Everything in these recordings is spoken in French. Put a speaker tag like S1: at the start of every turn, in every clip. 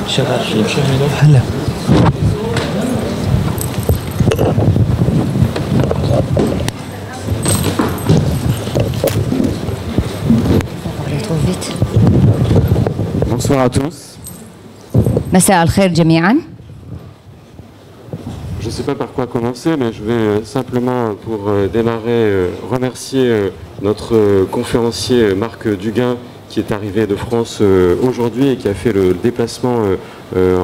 S1: هلا.
S2: Bonsoir à tous.
S3: مساء الخير جميعا.
S2: Je ne sais pas par quoi commencer, mais je vais simplement, pour démarrer, remercier notre conférencier Marc Duguin, qui est arrivé de France aujourd'hui et qui a fait le déplacement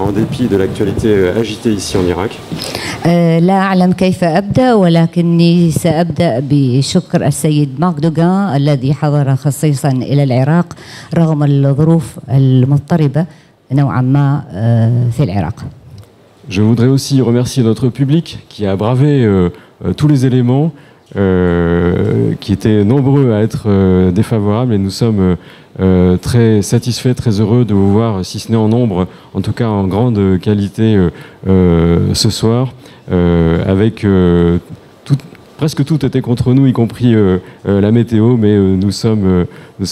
S2: en dépit de l'actualité agitée ici en Irak.
S3: لا أعلم كيف أبدأ، ولكني سأبدأ بشكر السيد مارك دوغان الذي حضر خصيصا إلى العراق رغم الظروف المضطربة نوعا ما في العراق.
S2: Je voudrais aussi remercier notre public qui a bravé tous les éléments, qui étaient nombreux à être défavorables, et nous sommes très satisfaits, très heureux de vous voir, si ce n'est en nombre, en tout cas en grande qualité ce soir, avec presque tout était contre nous, y compris la météo, mais nous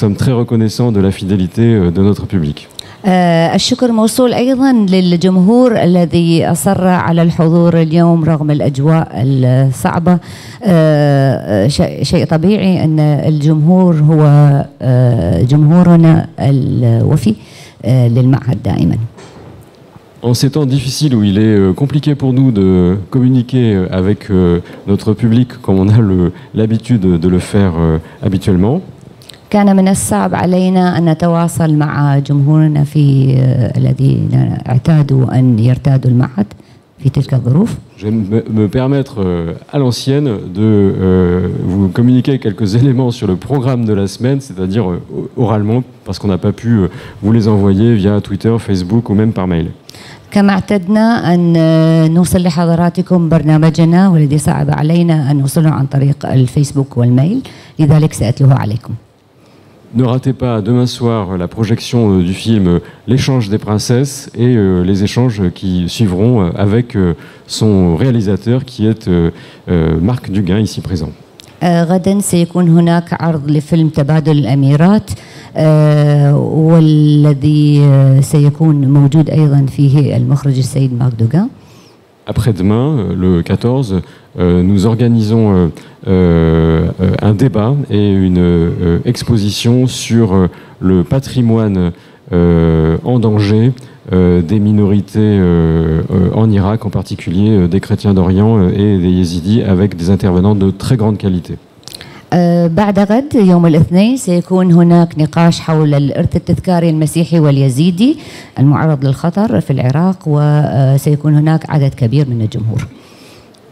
S2: sommes très reconnaissants de la fidélité de notre public.
S3: الشكر موصول أيضا للجمهور الذي أصر على الحضور اليوم رغم الأجواء الصعبة. شيء طبيعي أن الجمهور هو جمهورنا الوفي للمعهد دائما.
S2: En ces temps difficiles où il est compliqué pour nous de communiquer avec notre public comme on a l'habitude de le faire habituellement,
S3: كان من الصعب علينا أن نتواصل مع جمهورنا الذين اعتادوا أن يرتادوا المعهد في تلك الظروف.
S2: Je vais me permettre à l'ancienne de vous communiquer quelques éléments sur le programme de la semaine, c'est-à-dire oralement, parce qu'on n'a pas pu vous les envoyer via Twitter, Facebook ou même par mail.
S3: كما اعتدنا أن نوصل لحضراتكم برنامجنا والذي صعب علينا أن نوصله عن طريق الفيسبوك والميل، لذلك سأتلوه عليكم.
S2: Ne ratez pas demain soir la projection du film L'échange des princesses et les échanges qui suivront avec son réalisateur qui est Marc Duguin ici présent.
S3: غدا سيكون هناك عرض لفيلم تبادل الأميرات والذي سيكون موجود أيضا فيه المخرج السيد مارك دوغان.
S2: Après-demain, le 14, nous organisons un débat et une exposition sur le patrimoine en danger des minorités en Irak, en particulier des chrétiens d'Orient et des yézidis, avec des intervenants de très grande qualité.
S3: بعد غد يوم الاثنين سيكون هناك نقاش حول الإرث التذكاري المسيحي واليزيدي المعرض للخطر في العراق، وسيكون هناك عدد كبير من الجمهور.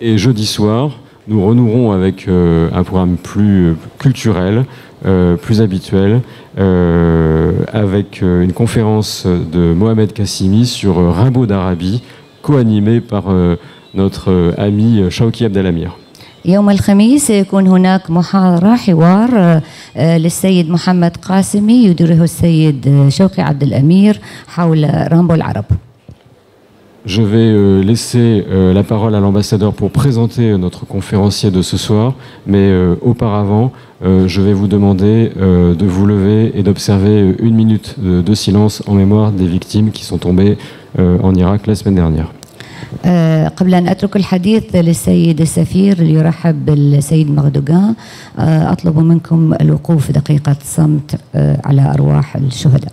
S2: Et jeudi soir, nous renouerons avec un programme plus culturel, plus habituel, avec une conférence de Mohamed Kassimi sur Rimbaud d'Arabie, co-animée par notre ami Shawki Abdelamir.
S3: يوم الخميس سيكون هناك محاضرة حوار للسيد محمد قاسمي يديره السيد شوقي عبد الأمير حول رامبو العرب.
S2: Je vais laisser la parole à l'ambassadeur pour présenter notre conférencier de ce soir, mais auparavant, je vais vous demander de vous lever et d'observer une minute de silence en mémoire des victimes qui sont tombées en Irak la semaine dernière.
S3: قبل أن أترك الحديث للسيد السفير ليرحب بالسيد مغدوغان، أطلب منكم الوقوف دقيقة صمت على أرواح الشهداء.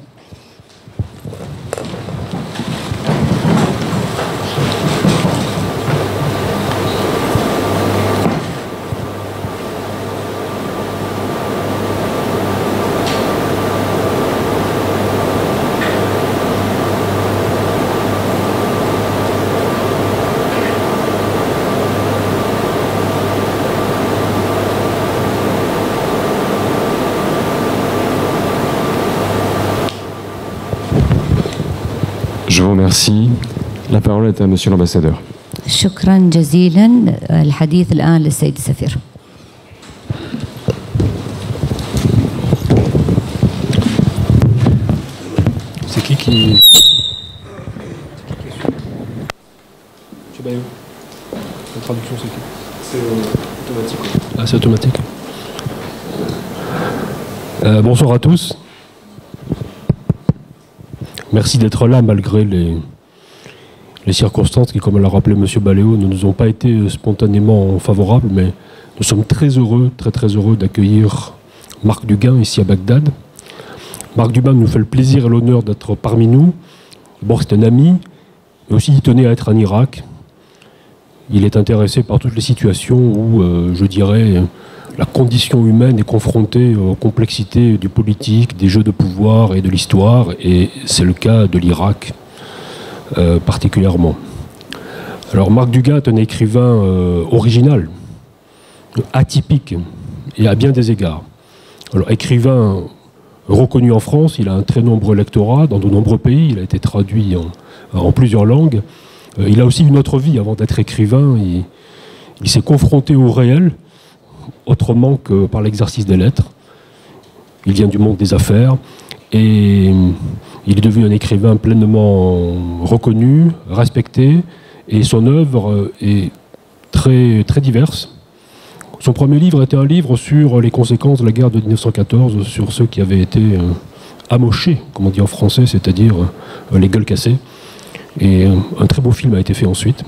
S2: Je vous remercie. La parole est à Monsieur l'ambassadeur.
S3: شكرا جزيلا. الحديث الآن للسيد السفير.
S1: C'est qui Tu Bayou. La traduction c'est qui? C'est automatique. Ah c'est automatique. Bonsoir à tous. merci d'être là malgré les circonstances qui, comme l'a rappelé M. Baléo, ne nous ont pas été spontanément favorables, mais nous sommes très heureux, très heureux d'accueillir Marc Duguin ici à Bagdad. Marc Duguin nous fait le plaisir et l'honneur d'être parmi nous. D'abord, c'est un ami, mais aussi il tenait à être en Irak. Il est intéressé par toutes les situations où, je dirais, la condition humaine est confrontée aux complexités du politique, des jeux de pouvoir et de l'histoire, et c'est le cas de l'Irak particulièrement. Alors Marc Duguin est un écrivain original, atypique, et à bien des égards. Alors écrivain reconnu en France, il a un très nombreux lectorats dans de nombreux pays, il a été traduit en plusieurs langues. Il a aussi une autre vie avant d'être écrivain, il s'est confronté au réel, autrement que par l'exercice des lettres. Il vient du monde des affaires et il est devenu un écrivain pleinement reconnu, respecté, et son œuvre est très diverse. Son premier livre était un livre sur les conséquences de la guerre de 1914, sur ceux qui avaient été amochés, comme on dit en français, c'est-à-dire les gueules cassées. Et un très beau film a été fait ensuite.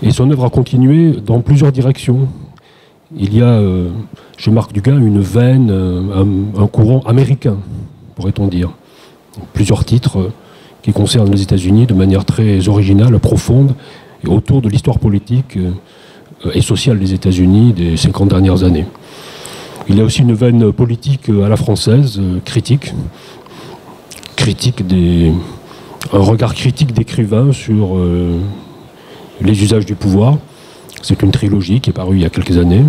S1: Et son œuvre a continué dans plusieurs directions. Il y a chez Marc Duguin une veine, un courant américain, pourrait-on dire. Plusieurs titres qui concernent les États-Unis de manière très originale, profonde, et autour de l'histoire politique et sociale des États-Unis des 50 dernières années. Il y a aussi une veine politique à la française, critique un regard critique d'écrivain sur les usages du pouvoir. C'est une trilogie qui est parue il y a quelques années.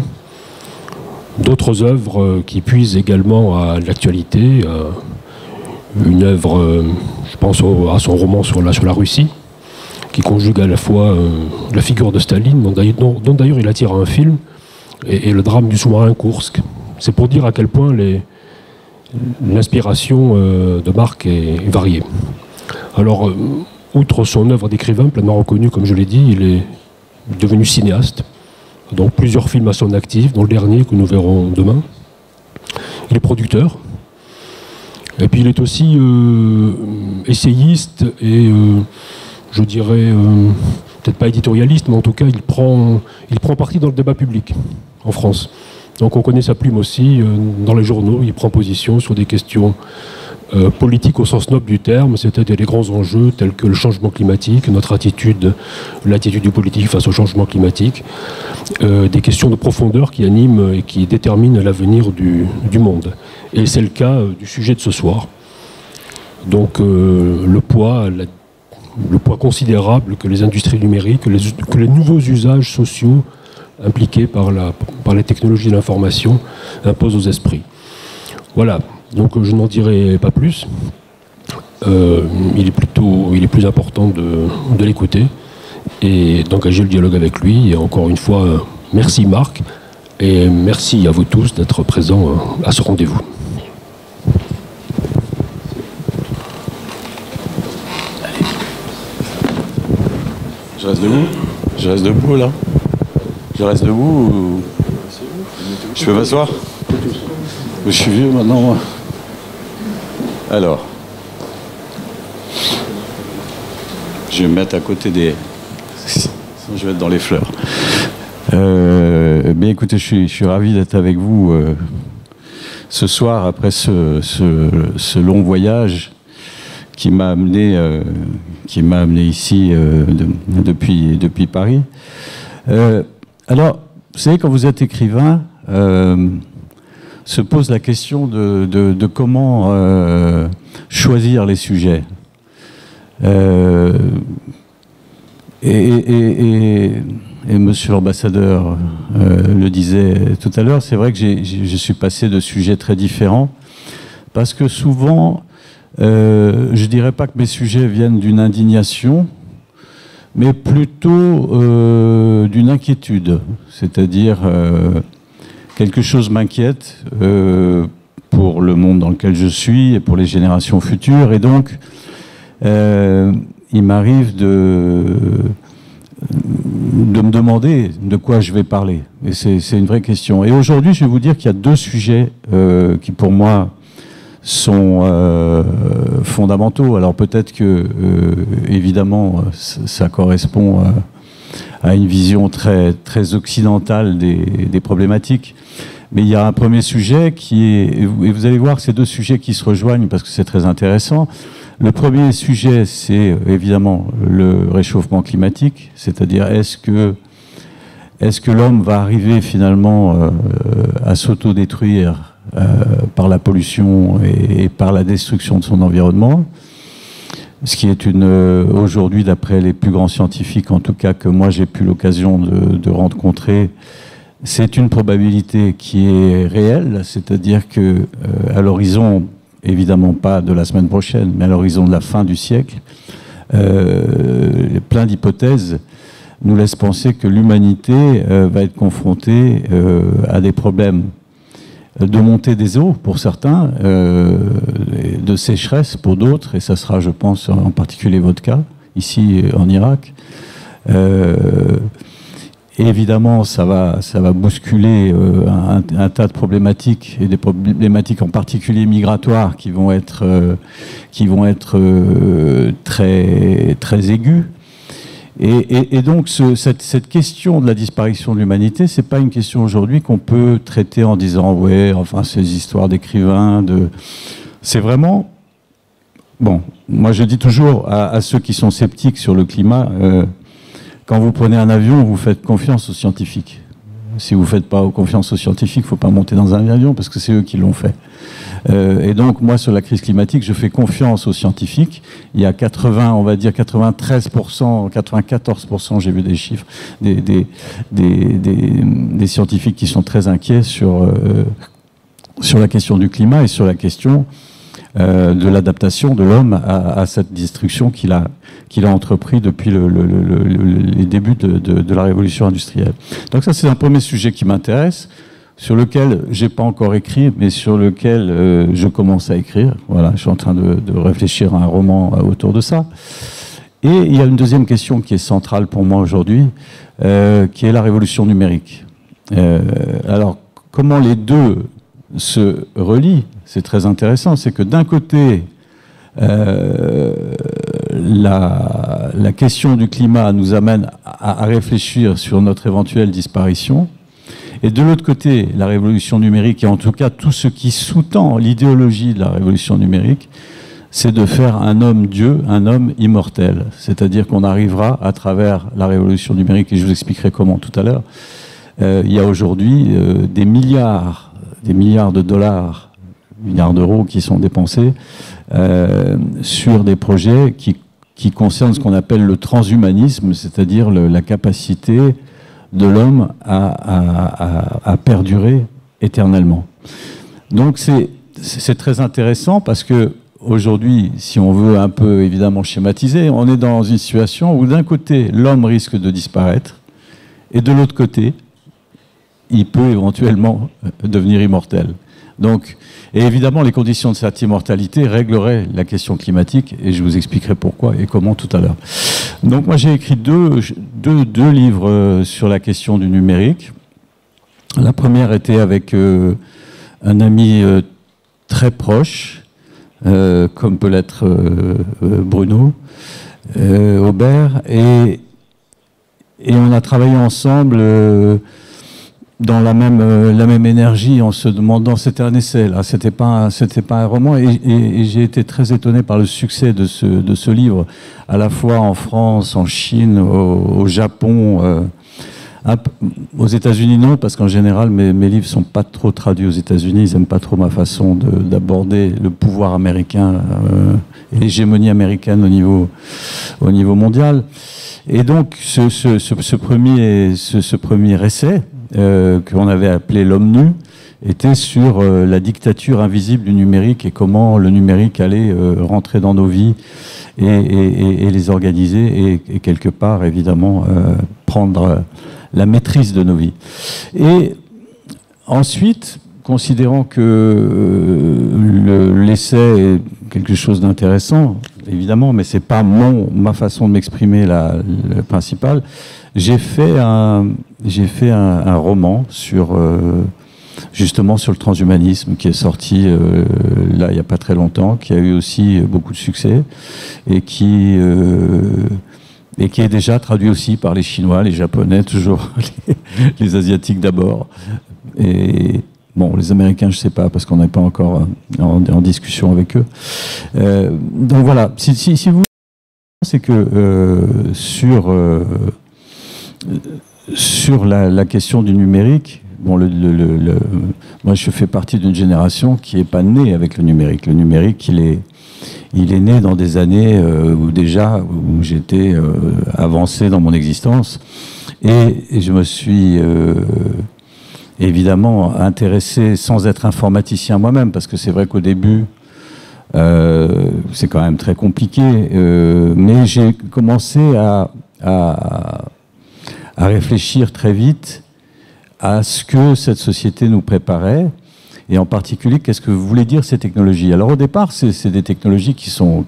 S1: D'autres œuvres qui puisent également à l'actualité. Une œuvre, je pense à son roman sur la Russie, qui conjugue à la fois la figure de Staline, dont d'ailleurs il attire un film, et le drame du sous-marin Kursk. C'est pour dire à quel point l'inspiration de Marc est variée. Alors, outre son œuvre d'écrivain pleinement reconnue, comme je l'ai dit, il est devenu cinéaste, donc plusieurs films à son actif, dont le dernier que nous verrons demain. Il est producteur, et puis il est aussi essayiste et, je dirais, peut-être pas éditorialiste, mais en tout cas, il prend parti dans le débat public en France. Donc on connaît sa plume aussi dans les journaux, il prend position sur des questions politique au sens noble du terme, c'est-à-dire les grands enjeux tels que le changement climatique, l'attitude du politique face au changement climatique, des questions de profondeur qui animent et qui déterminent l'avenir du monde. Et c'est le cas du sujet de ce soir. Donc le poids considérable que les industries numériques, que les nouveaux usages sociaux impliqués par les technologies de l'information imposent aux esprits. Voilà. Donc je n'en dirai pas plus. Il est plus important de l'écouter et d'engager le dialogue avec lui. Et encore une fois, merci Marc, et merci à vous tous d'être présents à ce rendez-vous.
S4: Je reste debout? Je reste debout là? Je reste debout ou... Je peux m'asseoir? Je suis vieux maintenant, moi. Alors, je vais me mettre à côté des... Sinon, je vais être dans les fleurs. Bien écoutez, je suis ravi d'être avec vous ce soir, après ce long voyage qui m'a amené ici depuis Paris. Alors, vous savez, quand vous êtes écrivain, se pose la question de comment choisir les sujets. Et monsieur l'ambassadeur le disait tout à l'heure, c'est vrai que je suis passé de sujets très différents, parce que souvent, je dirais pas que mes sujets viennent d'une indignation, mais plutôt d'une inquiétude, c'est-à-dire quelque chose m'inquiète pour le monde dans lequel je suis et pour les générations futures, et donc il m'arrive de me demander de quoi je vais parler, et c'est une vraie question. Et aujourd'hui, je vais vous dire qu'il y a deux sujets qui pour moi sont fondamentaux. Alors peut-être que, évidemment, ça correspond à une vision très, très occidentale des problématiques. Mais il y a un premier sujet qui est, et vous allez voir ces deux sujets qui se rejoignent parce que c'est très intéressant. Le premier sujet, c'est évidemment le réchauffement climatique, c'est-à-dire est-ce que l'homme va arriver finalement à s'autodétruire par la pollution et par la destruction de son environnement, ce qui est aujourd'hui, d'après les plus grands scientifiques, en tout cas que moi j'ai pu l'occasion de rencontrer, c'est une probabilité qui est réelle, c'est-à-dire que à l'horizon, évidemment pas de la semaine prochaine, mais à l'horizon de la fin du siècle, plein d'hypothèses nous laissent penser que l'humanité va être confrontée à des problèmes de montée des eaux pour certains, de sécheresse pour d'autres, et ça sera, je pense, en particulier votre cas, ici en Irak. Et évidemment, ça va bousculer un tas de problématiques, et des problématiques en particulier migratoires qui vont être très, très aiguës. Et donc, cette question de la disparition de l'humanité, c'est pas une question aujourd'hui qu'on peut traiter en disant ouais, enfin ces histoires d'écrivains. C'est vraiment bon. Moi, je dis toujours à ceux qui sont sceptiques sur le climat, quand vous prenez un avion, vous faites confiance aux scientifiques. Si vous faites pas confiance aux scientifiques, faut pas monter dans un avion parce que c'est eux qui l'ont fait. Et donc, moi, sur la crise climatique, je fais confiance aux scientifiques. Il y a 93%, 94%, j'ai vu des chiffres, des scientifiques qui sont très inquiets sur la question du climat et sur la question de l'adaptation de l'homme à cette destruction qu'il a entrepris depuis les débuts de la révolution industrielle. Donc ça, c'est un premier sujet qui m'intéresse, sur lequel j'ai pas encore écrit, mais sur lequel je commence à écrire. Voilà, je suis en train de réfléchir à un roman autour de ça. Et il y a une deuxième question qui est centrale pour moi aujourd'hui, qui est la révolution numérique. Alors, comment les deux se relient? C'est très intéressant. C'est que d'un côté, la question du climat nous amène à réfléchir sur notre éventuelle disparition. Et de l'autre côté, la révolution numérique, et en tout cas tout ce qui sous-tend l'idéologie de la révolution numérique, c'est de faire un homme Dieu, un homme immortel. C'est-à-dire qu'on arrivera à travers la révolution numérique, et je vous expliquerai comment tout à l'heure, il y a aujourd'hui des milliards de dollars, milliards d'euros qui sont dépensés sur des projets qui concernent ce qu'on appelle le transhumanisme, c'est-à-dire la capacité de l'homme à perdurer éternellement. Donc c'est très intéressant parce que aujourd'hui, si on veut un peu évidemment schématiser, on est dans une situation où d'un côté, l'homme risque de disparaître et de l'autre côté, il peut éventuellement devenir immortel. Donc, et évidemment, les conditions de cette immortalité régleraient la question climatique, et je vous expliquerai pourquoi et comment tout à l'heure. Donc, moi, j'ai écrit deux livres sur la question du numérique. La première était avec un ami très proche, comme peut l'être Bruno Aubert, et on a travaillé ensemble dans la même énergie, en se demandant, c'était un essai là, c'était pas un roman, et j'ai été très étonné par le succès de ce livre, à la fois en France, en Chine, au Japon, aux États-Unis non, parce qu'en général mes livres sont pas trop traduits aux États-Unis, ils aiment pas trop ma façon d'aborder le pouvoir américain et l'hégémonie américaine au niveau mondial. Et donc ce premier essai, qu'on avait appelé L'homme nu, était sur la dictature invisible du numérique et comment le numérique allait rentrer dans nos vies et les organiser et quelque part, évidemment, prendre la maîtrise de nos vies. Et ensuite, considérant que l'essai est quelque chose d'intéressant, évidemment, mais c'est pas ma façon de m'exprimer la principale, j'ai fait un roman sur justement sur le transhumanisme, qui est sorti là il n'y a pas très longtemps, qui a eu aussi beaucoup de succès et qui est déjà traduit aussi par les Chinois, les Japonais, toujours les Asiatiques d'abord. Et bon, les Américains, je ne sais pas, parce qu'on n'est pas encore en discussion avec eux. Donc voilà, si vous... C'est que sur la question du numérique, bon, moi je fais partie d'une génération qui n'est pas née avec le numérique. Le numérique, il est né dans des années où j'étais avancé dans mon existence, et je me suis évidemment intéressé sans être informaticien moi-même, parce que c'est vrai qu'au début c'est quand même très compliqué, mais j'ai commencé à réfléchir très vite à ce que cette société nous préparait, et en particulier, qu'est-ce que voulaient dire ces technologies. Alors au départ, c'est des technologies qui sont,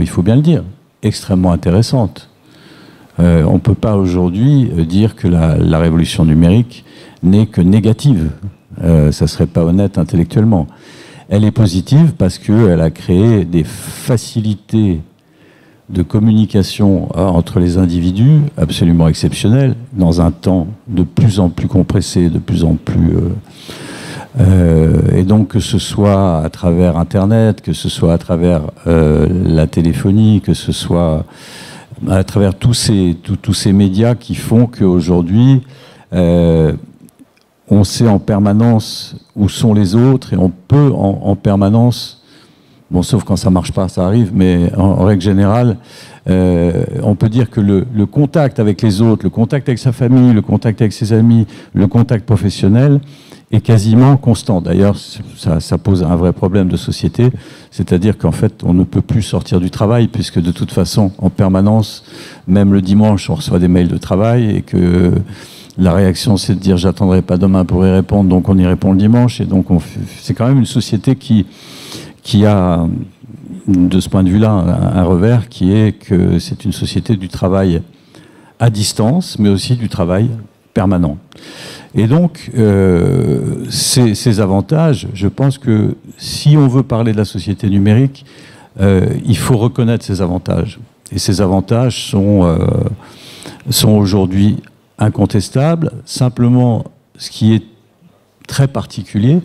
S4: il faut bien le dire, extrêmement intéressantes. On ne peut pas aujourd'hui dire que la révolution numérique n'est que négative. Ça ne serait pas honnête intellectuellement. Elle est positive parce qu'elle a créé des facilités de communication entre les individus absolument exceptionnelles, dans un temps de plus en plus compressé, de plus en plus... et donc que ce soit à travers Internet, que ce soit à travers la téléphonie, que ce soit à travers tous ces médias qui font qu'aujourd'hui... on sait en permanence où sont les autres, et on peut en permanence, bon, sauf quand ça marche pas, ça arrive, mais en règle générale, on peut dire que le contact avec les autres, le contact avec sa famille, le contact avec ses amis, le contact professionnel est quasiment constant. D'ailleurs, ça pose un vrai problème de société, c'est-à-dire qu'en fait, on ne peut plus sortir du travail, puisque de toute façon, en permanence, même le dimanche, on reçoit des mails de travail, et que la réaction, c'est de dire « j'attendrai pas demain pour y répondre », donc on y répond le dimanche. Et donc, c'est quand même une société qui a, de ce point de vue-là, un revers, qui est que c'est une société du travail à distance, mais aussi du travail permanent. Et donc, ces avantages, je pense que si on veut parler de la société numérique, il faut reconnaître ces avantages. Et ces avantages sont aujourd'hui incontestable. Simplement, ce qui est très particulier,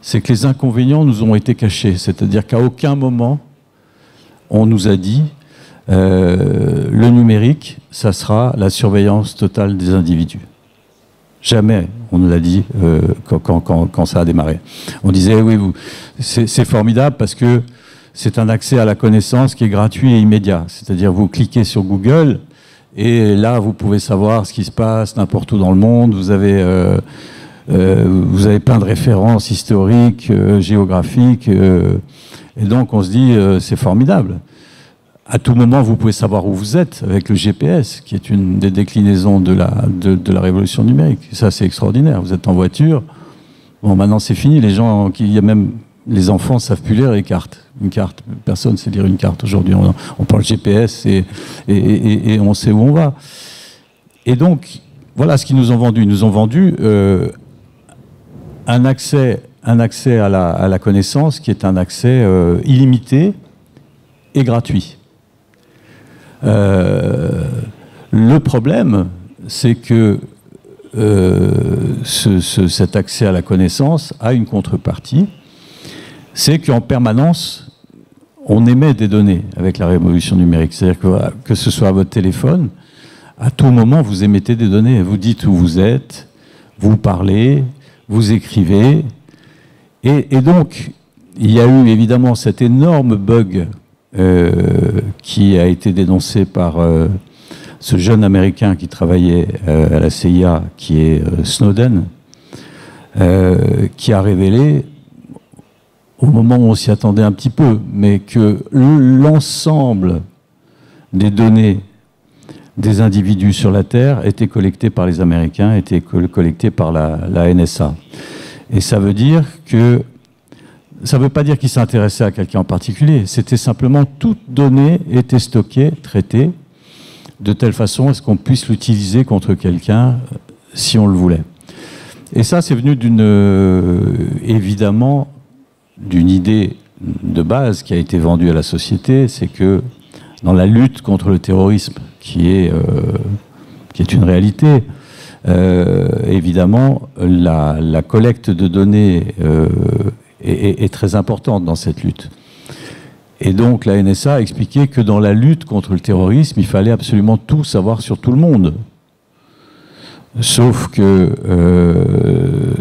S4: c'est que les inconvénients nous ont été cachés. C'est-à-dire qu'à aucun moment, on nous a dit le numérique, ça sera la surveillance totale des individus. Jamais on nous l'a dit quand ça a démarré. On disait, oui, c'est formidable parce que c'est un accès à la connaissance qui est gratuit et immédiat. C'est-à-dire, vous cliquez sur Google, et là, vous pouvez savoir ce qui se passe n'importe où dans le monde. Vous avez plein de références historiques, géographiques. Et donc, on se dit, c'est formidable. À tout moment, vous pouvez savoir où vous êtes avec le GPS, qui est une des déclinaisons de la révolution numérique. Et ça, c'est extraordinaire. Vous êtes en voiture. Bon, maintenant, c'est fini. Les enfants ne savent plus lire les cartes. Une carte, personne ne sait lire une carte aujourd'hui. On prend le GPS et on sait où on va. Et donc, voilà ce qu'ils nous ont vendu. Ils nous ont vendu un accès à la connaissance qui est un accès illimité et gratuit. Le problème, c'est que cet accès à la connaissance a une contrepartie. C'est qu'en permanence, on émet des données avec la révolution numérique. C'est-à-dire que ce soit à votre téléphone, à tout moment, vous émettez des données. Vous dites où vous êtes, vous parlez, vous écrivez. Et donc, il y a eu évidemment cet énorme bug qui a été dénoncé par ce jeune Américain qui travaillait à la CIA, qui est Snowden, qui a révélé, au moment où on s'y attendait un petit peu, mais que l'ensemble des données des individus sur la Terre étaient collectées par les Américains, étaient collectées par la NSA. Et ça veut dire que... Ça ne veut pas dire qu'ils s'intéressaient à quelqu'un en particulier. C'était simplement toute donnée était stockée, traitée, de telle façon à ce qu'on puisse l'utiliser contre quelqu'un si on le voulait. Et ça, c'est venu évidemment d'une idée de base qui a été vendue à la société, c'est que dans la lutte contre le terrorisme, qui est une réalité, évidemment, la collecte de données est très importante dans cette lutte. Et donc la NSA a expliqué que dans la lutte contre le terrorisme, il fallait absolument tout savoir sur tout le monde. Sauf que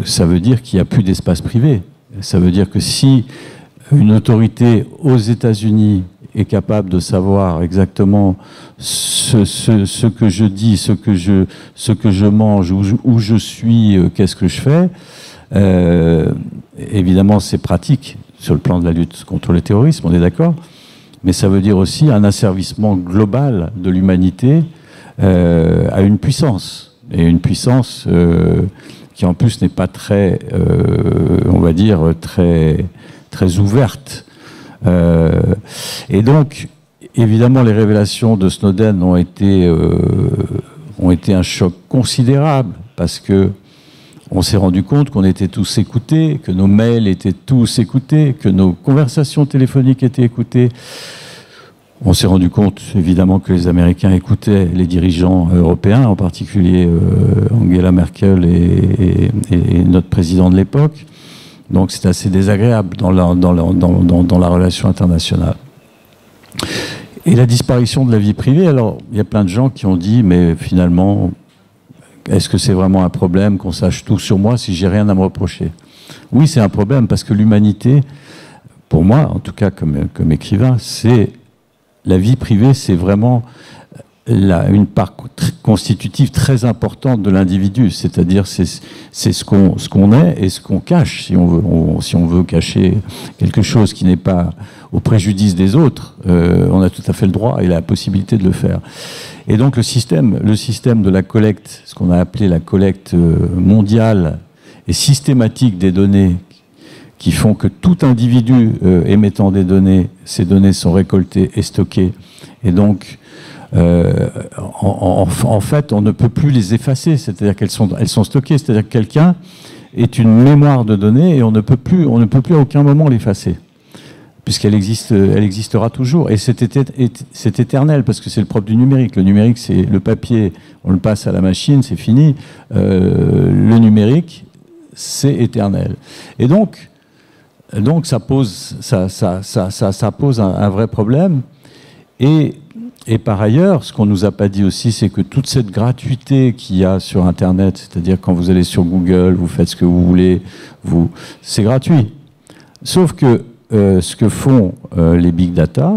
S4: ça veut dire qu'il n'y a plus d'espace privé. Ça veut dire que si une autorité aux États-Unis est capable de savoir exactement ce que je dis, ce que je mange, où je suis, qu'est-ce que je fais, évidemment c'est pratique sur le plan de la lutte contre le terrorisme, on est d'accord, mais ça veut dire aussi un asservissement global de l'humanité à une puissance, et une puissance qui en plus n'est pas très, on va dire, très ouverte. Et donc, évidemment, les révélations de Snowden ont été un choc considérable, parce que on s'est rendu compte qu'on était tous écoutés, que nos mails étaient tous écoutés, que nos conversations téléphoniques étaient écoutées. On s'est rendu compte, évidemment, que les Américains écoutaient les dirigeants européens, en particulier Angela Merkel et notre président de l'époque. Donc c'est assez désagréable dans la relation internationale. Et la disparition de la vie privée, alors il y a plein de gens qui ont dit, mais finalement, est-ce que c'est vraiment un problème qu'on sache tout sur moi si j'ai rien à me reprocher? Oui, c'est un problème, parce que l'humanité, pour moi, en tout cas comme écrivain, c'est la vie privée, c'est vraiment une part constitutive très importante de l'individu, c'est-à-dire c'est ce qu'on est et ce qu'on cache. Si on veut cacher quelque chose qui n'est pas au préjudice des autres, on a tout à fait le droit et la possibilité de le faire. Et donc le système de la collecte, ce qu'on a appelé la collecte mondiale et systématique des données, qui font que tout individu émettant des données, ces données sont récoltées et stockées, et donc en fait, on ne peut plus les effacer, c'est-à-dire elles sont stockées, c'est-à-dire que quelqu'un est une mémoire de données et on ne peut plus à aucun moment l'effacer, puisqu'elle existera toujours. Et c'est éternel, parce que c'est le propre du numérique. Le numérique, c'est le papier, on le passe à la machine, c'est fini. Le numérique, c'est éternel. Et donc ça pose un vrai problème. Et par ailleurs, ce qu'on ne nous a pas dit aussi, c'est que toute cette gratuité qu'il y a sur Internet, c'est-à-dire quand vous allez sur Google, vous faites ce que vous voulez, c'est gratuit. Sauf que ce que font les big data,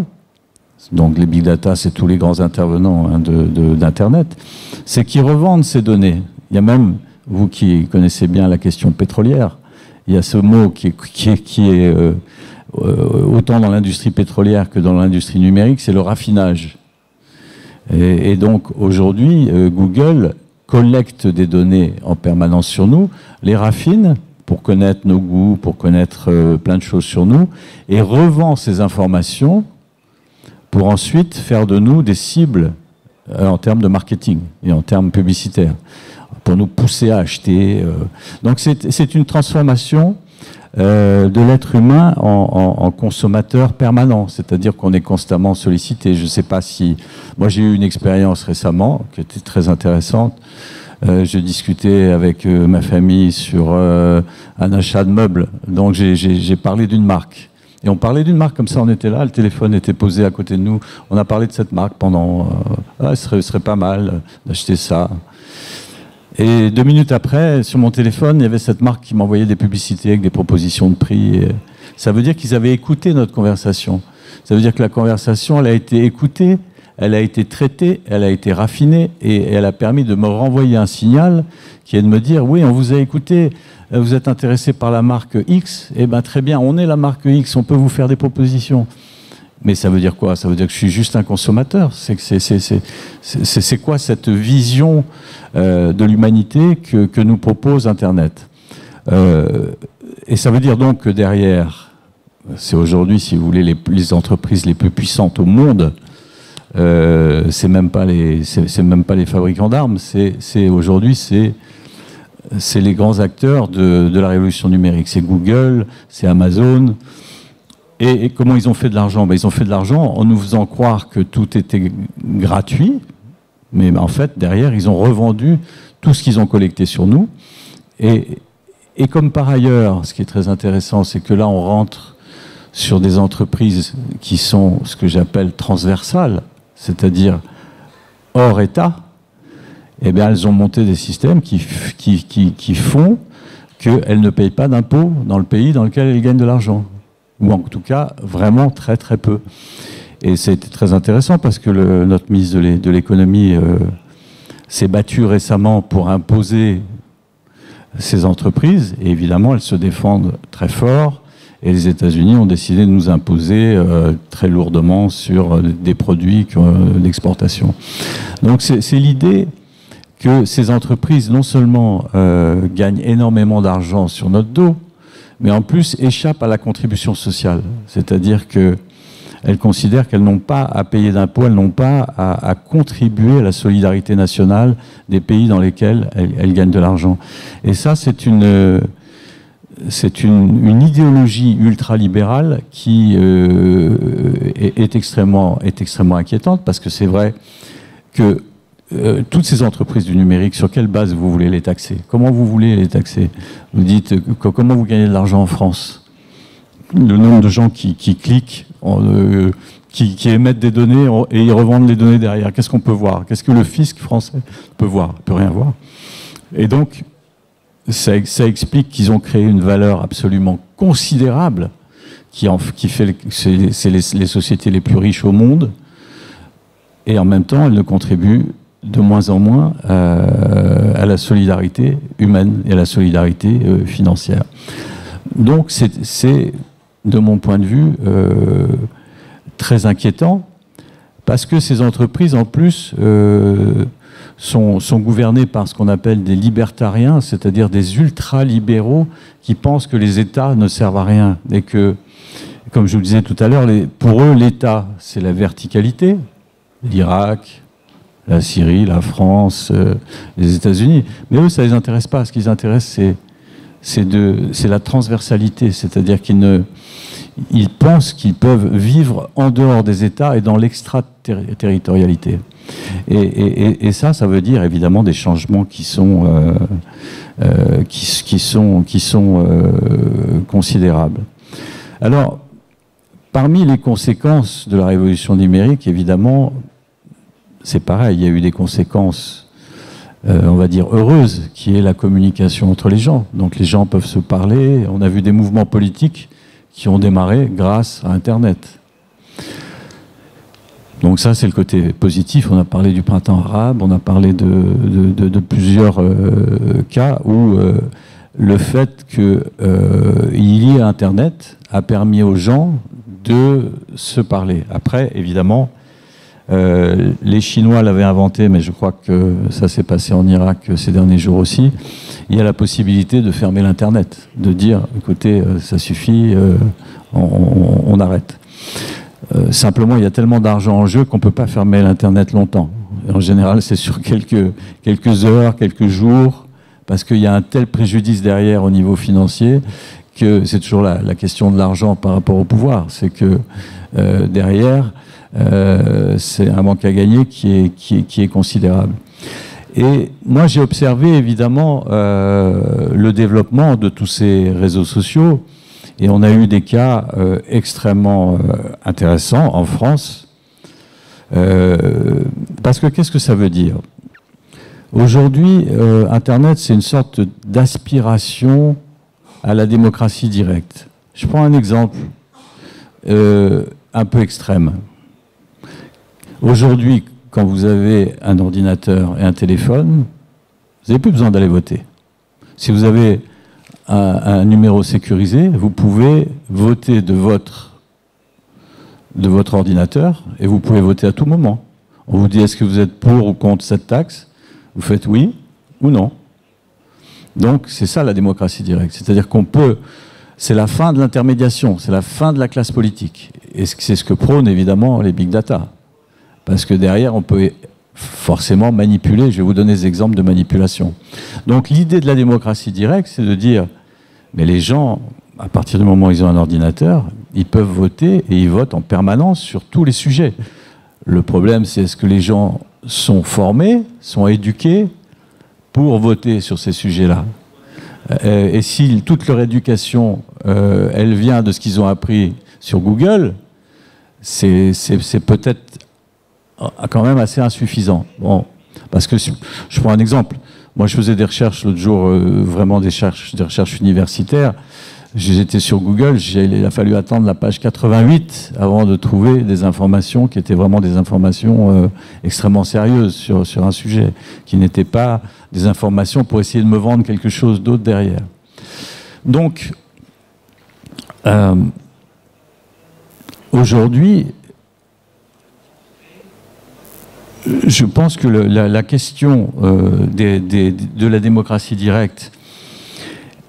S4: donc les big data, c'est tous les grands intervenants d'Internet, c'est qu'ils revendent ces données. Il y a même, vous qui connaissez bien la question pétrolière, il y a ce mot qui est autant dans l'industrie pétrolière que dans l'industrie numérique, c'est le raffinage. Et donc aujourd'hui, Google collecte des données en permanence sur nous, les raffine pour connaître nos goûts, pour connaître plein de choses sur nous, et revend ces informations pour ensuite faire de nous des cibles en termes de marketing et en termes publicitaires, pour nous pousser à acheter. Donc c'est une transformation de l'être humain en consommateur permanent, c'est-à-dire qu'on est constamment sollicité. Je ne sais pas si... Moi, j'ai eu une expérience récemment qui était très intéressante. Je discutais avec ma famille sur un achat de meubles. Donc, j'ai parlé d'une marque. Et on parlait d'une marque comme ça, on était là, le téléphone était posé à côté de nous. On a parlé de cette marque pendant... ce serait pas mal d'acheter ça. Et 2 minutes après, sur mon téléphone, il y avait cette marque qui m'envoyait des publicités avec des propositions de prix. Et ça veut dire qu'ils avaient écouté notre conversation. Ça veut dire que la conversation, elle a été écoutée, elle a été traitée, elle a été raffinée, et elle a permis de me renvoyer un signal qui est de me dire, oui, on vous a écouté, vous êtes intéressé par la marque X, eh bien très bien, on est la marque X, on peut vous faire des propositions. Mais ça veut dire quoi? Ça veut dire que je suis juste un consommateur. C'est quoi cette vision de l'humanité que nous propose Internet? Et ça veut dire donc que derrière, c'est aujourd'hui, si vous voulez, les entreprises les plus puissantes au monde, c'est même pas les fabricants d'armes. Aujourd'hui, c'est c'est les grands acteurs de la révolution numérique. C'est Google, c'est Amazon. Et comment ils ont fait de l'argent? Ils ont fait de l'argent en nous faisant croire que tout était gratuit, mais en fait, derrière, ils ont revendu tout ce qu'ils ont collecté sur nous. Et comme par ailleurs, ce qui est très intéressant, c'est que là, on rentre sur des entreprises qui sont ce que j'appelle transversales, c'est-à-dire hors État. Eh bien, elles ont monté des systèmes qui font qu'elles ne payent pas d'impôts dans le pays dans lequel elles gagnent de l'argent. Ou en tout cas, vraiment très très peu. Et c'était très intéressant parce que notre ministre de l'économie s'est battu récemment pour imposer ces entreprises. Et évidemment, elles se défendent très fort. Et les États-Unis ont décidé de nous imposer très lourdement sur des produits d'exportation. Donc c'est l'idée que ces entreprises, non seulement gagnent énormément d'argent sur notre dos, mais en plus échappent à la contribution sociale. C'est-à-dire qu'elles considèrent qu'elles n'ont pas à payer d'impôts, elles n'ont pas à contribuer à la solidarité nationale des pays dans lesquels elles gagnent de l'argent. Et ça, c'est une idéologie ultralibérale qui est extrêmement inquiétante, parce que c'est vrai que toutes ces entreprises du numérique, sur quelle base vous voulez les taxer? Comment vous voulez les taxer? Vous dites, comment vous gagnez de l'argent en France? Le nombre de gens qui cliquent, qui émettent des données et ils revendent les données derrière. Qu'est-ce qu'on peut voir? Qu'est-ce que le fisc français peut voir? Il ne peut rien voir. Et donc, ça explique qu'ils ont créé une valeur absolument considérable qui fait c'est les sociétés les plus riches au monde, et en même temps, elles ne contribuent de moins en moins à la solidarité humaine et à la solidarité financière. Donc c'est, de mon point de vue, très inquiétant, parce que ces entreprises, en plus, sont gouvernées par ce qu'on appelle des libertariens, c'est-à-dire des ultra-libéraux qui pensent que les États ne servent à rien, et que, comme je vous le disais tout à l'heure, pour eux, l'État, c'est la verticalité, l'Irak, la Syrie, la France, les États-Unis. Mais eux, ça ne les intéresse pas. Ce qui les intéresse, c'est la transversalité. C'est-à-dire qu'ils pensent qu'ils peuvent vivre en dehors des États et dans l'extraterritorialité. Et ça veut dire évidemment des changements qui sont considérables. Alors, parmi les conséquences de la révolution numérique, évidemment, c'est pareil, il y a eu des conséquences, on va dire, heureuses, qui est la communication entre les gens. Donc les gens peuvent se parler. On a vu des mouvements politiques qui ont démarré grâce à Internet. Donc ça, c'est le côté positif. On a parlé du printemps arabe, on a parlé de plusieurs cas où le fait qu'il y ait Internet a permis aux gens de se parler. Après, évidemment, les Chinois l'avaient inventé, mais je crois que ça s'est passé en Irak ces derniers jours aussi. Il y a la possibilité de fermer l'Internet, de dire, écoutez, ça suffit, on arrête. Simplement, il y a tellement d'argent en jeu qu'on ne peut pas fermer l'Internet longtemps. En général, c'est sur quelques heures, quelques jours, parce qu'il y a un tel préjudice derrière au niveau financier que c'est toujours la question de l'argent par rapport au pouvoir. C'est que derrière, c'est un manque à gagner qui est considérable. Et moi, j'ai observé évidemment le développement de tous ces réseaux sociaux, et on a eu des cas extrêmement intéressants en France, parce que qu'est-ce que ça veut dire? Aujourd'hui, Internet, c'est une sorte d'aspiration à la démocratie directe. Je prends un exemple un peu extrême. Aujourd'hui, quand vous avez un ordinateur et un téléphone, vous n'avez plus besoin d'aller voter. Si vous avez un numéro sécurisé, vous pouvez voter de votre ordinateur et vous pouvez voter à tout moment. On vous dit est-ce que vous êtes pour ou contre cette taxe? Vous faites oui ou non. Donc c'est ça la démocratie directe. C'est-à-dire qu'on peut... C'est la fin de l'intermédiation, c'est la fin de la classe politique. Et c'est ce que prônent évidemment les big data. Parce que derrière, on peut forcément manipulés. Je vais vous donner des exemples de manipulation. Donc l'idée de la démocratie directe, c'est de dire, mais les gens, à partir du moment où ils ont un ordinateur, ils peuvent voter et ils votent en permanence sur tous les sujets. Le problème, c'est est-ce que les gens sont formés, sont éduqués pour voter sur ces sujets-là. Et si toute leur éducation, elle vient de ce qu'ils ont appris sur Google, c'est peut-être quand même assez insuffisant. Bon, parce que je prends un exemple. Moi, je faisais des recherches l'autre jour, vraiment des recherches universitaires. J'étais sur Google, il a fallu attendre la page 88 avant de trouver des informations qui étaient vraiment des informations extrêmement sérieuses sur un sujet, qui n'étaient pas des informations pour essayer de me vendre quelque chose d'autre derrière. Donc, aujourd'hui, je pense que la question de la démocratie directe,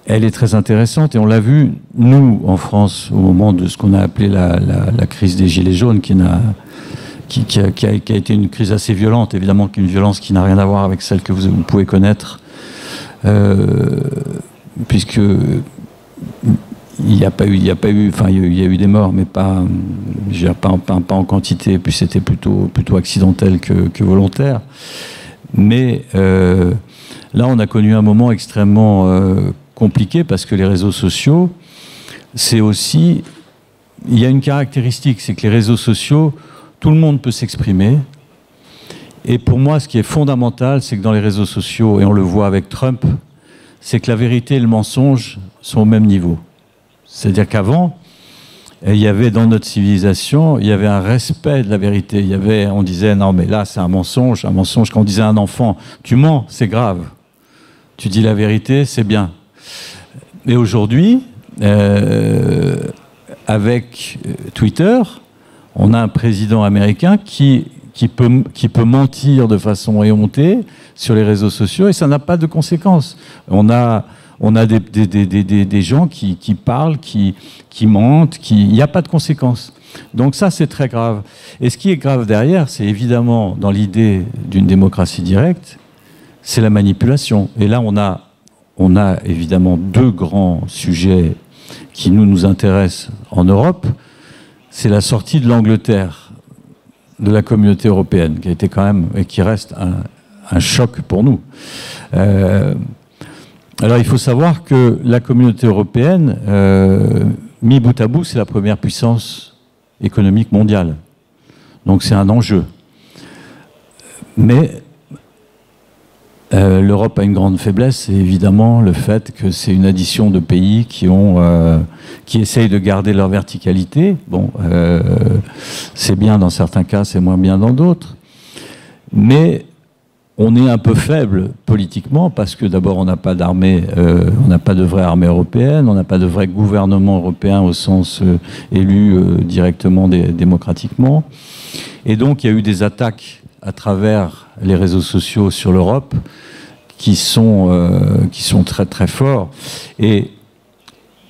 S4: elle est très intéressante et on l'a vu, nous, en France, au moment de ce qu'on a appelé la crise des Gilets jaunes, qui a été une crise assez violente, évidemment qu'une violence qui n'a rien à voir avec celle que vous pouvez connaître, puisque il y a eu des morts, mais pas en quantité, puis c'était plutôt accidentel que volontaire. Mais là, on a connu un moment extrêmement compliqué parce que les réseaux sociaux, c'est aussi... Il y a une caractéristique, c'est que les réseaux sociaux, tout le monde peut s'exprimer. Et pour moi, ce qui est fondamental, c'est que dans les réseaux sociaux, et on le voit avec Trump, c'est que la vérité et le mensonge sont au même niveau. C'est-à-dire qu'avant, il y avait dans notre civilisation, il y avait un respect de la vérité. On disait, non mais là c'est un mensonge. Quand on disait à un enfant, tu mens, c'est grave. Tu dis la vérité, c'est bien. Et aujourd'hui, avec Twitter, on a un président américain qui peut mentir de façon éhontée sur les réseaux sociaux et ça n'a pas de conséquences. On a des gens qui parlent, qui mentent, il n'y a pas de conséquences. Donc ça, c'est très grave. Et ce qui est grave derrière, c'est évidemment, dans l'idée d'une démocratie directe, c'est la manipulation. Et là, on a évidemment deux grands sujets qui nous intéressent en Europe. C'est la sortie de l'Angleterre de la communauté européenne, qui a été quand même, et qui reste un choc pour nous. Alors, il faut savoir que la communauté européenne, mis bout à bout, c'est la première puissance économique mondiale. Donc, c'est un enjeu. Mais l'Europe a une grande faiblesse, c'est évidemment le fait que c'est une addition de pays qui essayent de garder leur verticalité. Bon, c'est bien dans certains cas, c'est moins bien dans d'autres. Mais on est un peu faible politiquement parce que d'abord on n'a pas d'armée, on n'a pas de vraie armée européenne, on n'a pas de vrai gouvernement européen au sens élu directement démocratiquement. Et donc il y a eu des attaques à travers les réseaux sociaux sur l'Europe qui sont très très forts. Et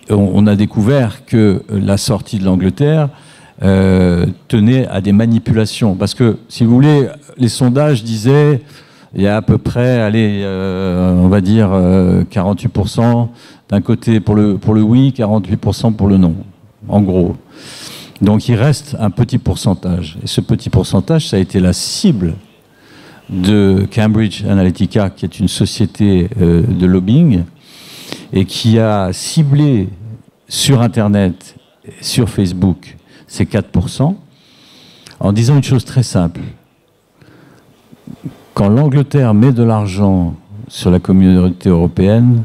S4: on a découvert que la sortie de l'Angleterre tenait à des manipulations. Parce que, si vous voulez, les sondages disaient il y a à peu près, on va dire 48% d'un côté pour le oui, 48% pour le non, en gros. Donc il reste un petit pourcentage. Et ce petit pourcentage, ça a été la cible de Cambridge Analytica, qui est une société de lobbying, et qui a ciblé sur Internet, sur Facebook, ces 4%, en disant une chose très simple. Quand l'Angleterre met de l'argent sur la communauté européenne,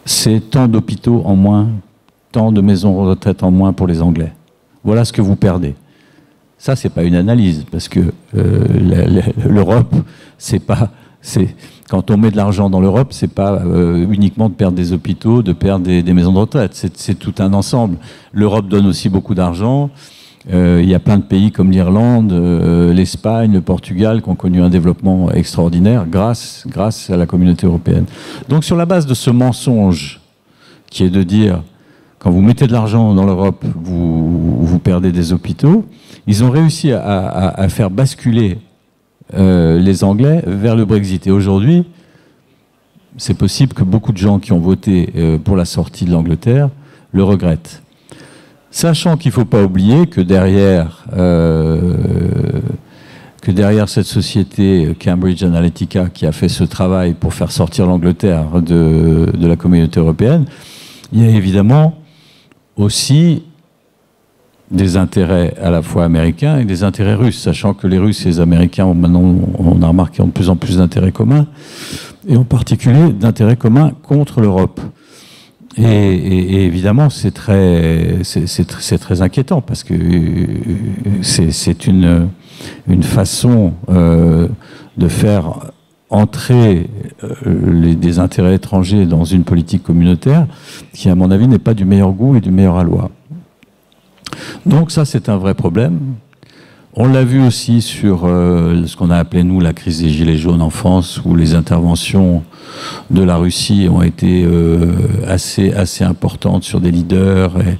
S4: c'est tant d'hôpitaux en moins, tant de maisons de retraite en moins pour les Anglais. Voilà ce que vous perdez. Ça, c'est pas une analyse, parce que l'Europe, quand on met de l'argent dans l'Europe, c'est pas uniquement de perdre des hôpitaux, de perdre des maisons de retraite. C'est tout un ensemble. L'Europe donne aussi beaucoup d'argent. Il y a plein de pays comme l'Irlande, l'Espagne, le Portugal qui ont connu un développement extraordinaire grâce à la communauté européenne. Donc sur la base de ce mensonge qui est de dire quand vous mettez de l'argent dans l'Europe, vous perdez des hôpitaux, ils ont réussi à faire basculer les Anglais vers le Brexit. Et aujourd'hui, c'est possible que beaucoup de gens qui ont voté pour la sortie de l'Angleterre le regrettent. Sachant qu'il ne faut pas oublier que derrière cette société Cambridge Analytica qui a fait ce travail pour faire sortir l'Angleterre de la communauté européenne, il y a évidemment aussi des intérêts à la fois américains et des intérêts russes, sachant que les Russes et les Américains ont maintenant, on a remarqué, ont de plus en plus d'intérêts communs, et en particulier d'intérêts communs contre l'Europe. Et évidemment, c'est très inquiétant, parce que c'est une façon de faire entrer des intérêts étrangers dans une politique communautaire qui, à mon avis, n'est pas du meilleur goût et du meilleur aloi. Donc ça, c'est un vrai problème. On l'a vu aussi sur ce qu'on a appelé, nous, la crise des Gilets jaunes en France, où les interventions de la Russie ont été assez importantes sur des leaders, et,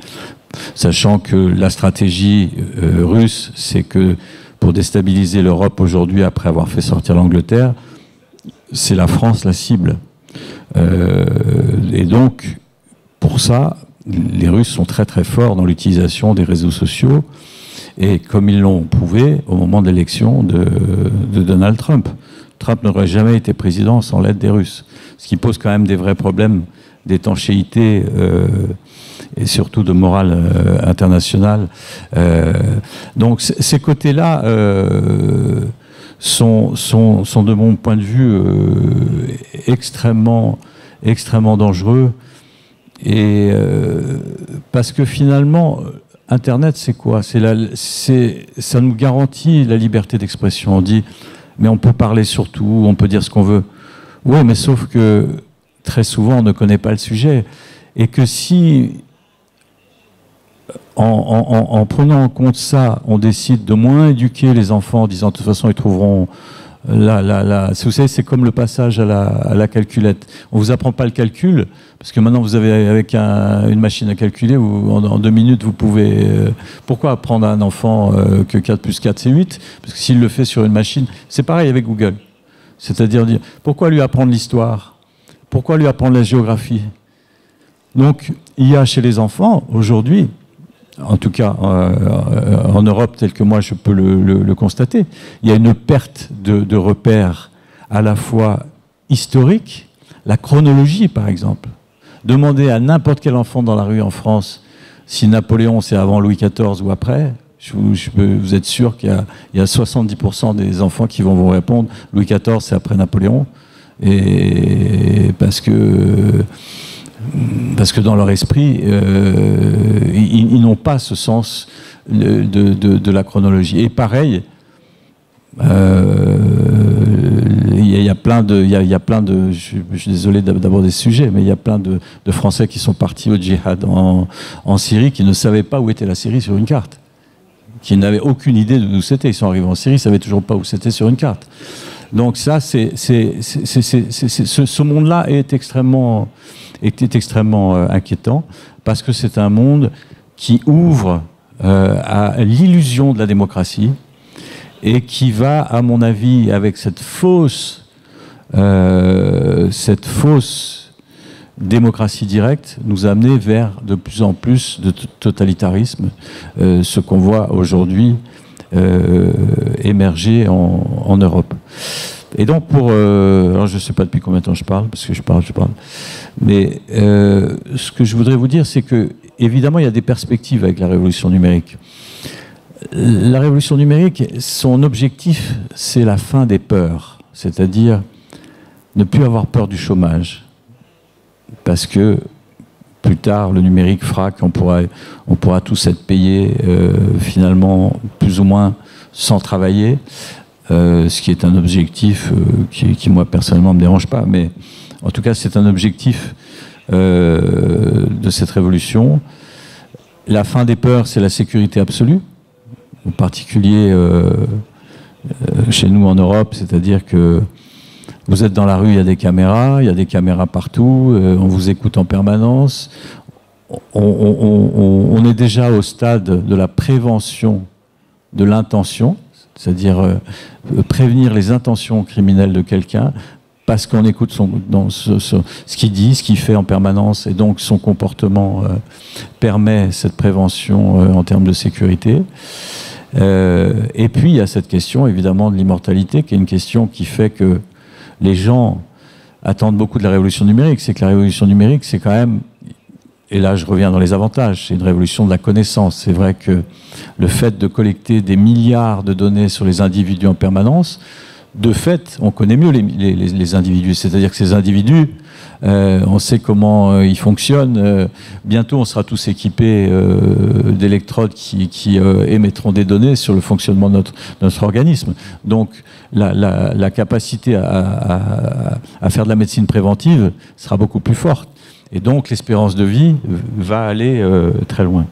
S4: sachant que la stratégie russe, c'est que pour déstabiliser l'Europe aujourd'hui, après avoir fait sortir l'Angleterre, c'est la France la cible. Et donc, pour ça, les Russes sont très très forts dans l'utilisation des réseaux sociaux, et comme ils l'ont prouvé au moment de l'élection de Donald Trump. Trump n'aurait jamais été président sans l'aide des Russes, ce qui pose quand même des vrais problèmes d'étanchéité et surtout de morale internationale. Donc ces côtés-là sont de mon point de vue extrêmement dangereux, et parce que finalement Internet, c'est quoi? Ça nous garantit la liberté d'expression. On dit, mais on peut parler sur tout, on peut dire ce qu'on veut. Oui, mais sauf que très souvent, on ne connaît pas le sujet. Et que si, en prenant en compte ça, on décide de moins éduquer les enfants en disant, de toute façon, ils trouveront... vous savez, c'est comme le passage à la calculette. On ne vous apprend pas le calcul, parce que maintenant vous avez avec une machine à calculer, en 2 minutes vous pouvez... pourquoi apprendre à un enfant que 4 plus 4 c'est 8? Parce que s'il le fait sur une machine, c'est pareil avec Google. C'est-à-dire dire, pourquoi lui apprendre l'histoire? Pourquoi lui apprendre la géographie? Donc il y a chez les enfants, aujourd'hui, en tout cas en Europe, tel que moi je peux le constater, il y a une perte de repères à la fois historiques, la chronologie par exemple. Demandez à n'importe quel enfant dans la rue en France si Napoléon c'est avant Louis XIV ou après, vous êtes sûr qu'il y a 70% des enfants qui vont vous répondre Louis XIV c'est après Napoléon, et parce que dans leur esprit, ils n'ont pas ce sens de la chronologie. Et pareil, il y a plein de, je suis désolé d'aborder ce sujet, mais il y a plein de Français qui sont partis au djihad en Syrie, qui ne savaient pas où était la Syrie sur une carte, qui n'avaient aucune idée d'où c'était. Ils sont arrivés en Syrie, ils ne savaient toujours pas où c'était sur une carte. Donc ça, ce monde-là est extrêmement inquiétant, parce que c'est un monde qui ouvre à l'illusion de la démocratie, et qui va, à mon avis, avec cette fausse démocratie directe, nous amener vers de plus en plus de totalitarisme, ce qu'on voit aujourd'hui émerger en Europe. Et donc alors je ne sais pas depuis combien de temps je parle, parce que je parle, mais ce que je voudrais vous dire, c'est que évidemment il y a des perspectives avec la révolution numérique. La révolution numérique, son objectif, c'est la fin des peurs, c'est-à-dire ne plus avoir peur du chômage, parce que plus tard, le numérique fera qu'on pourra tous être payés finalement plus ou moins sans travailler, ce qui est un objectif qui moi personnellement ne me dérange pas, mais en tout cas c'est un objectif de cette révolution. La fin des peurs, c'est la sécurité absolue, en particulier chez nous en Europe, c'est-à-dire que vous êtes dans la rue, il y a des caméras partout, on vous écoute en permanence. On est déjà au stade de la prévention de l'intention, c'est-à-dire prévenir les intentions criminelles de quelqu'un parce qu'on écoute ce qu'il dit, ce qu'il fait en permanence, et donc son comportement permet cette prévention en termes de sécurité. Et puis il y a cette question évidemment de l'immortalité, qui est une question qui fait que les gens attendent beaucoup de la révolution numérique. C'est que la révolution numérique, c'est quand même, et là je reviens dans les avantages, c'est une révolution de la connaissance. C'est vrai que le fait de collecter des milliards de données sur les individus en permanence, de fait, on connaît mieux les individus. C'est-à-dire que ces individus, on sait comment ils fonctionnent. Bientôt, on sera tous équipés d'électrodes qui émettront des données sur le fonctionnement de notre organisme. Donc, la capacité à faire de la médecine préventive sera beaucoup plus forte. Et donc, l'espérance de vie va aller très loin.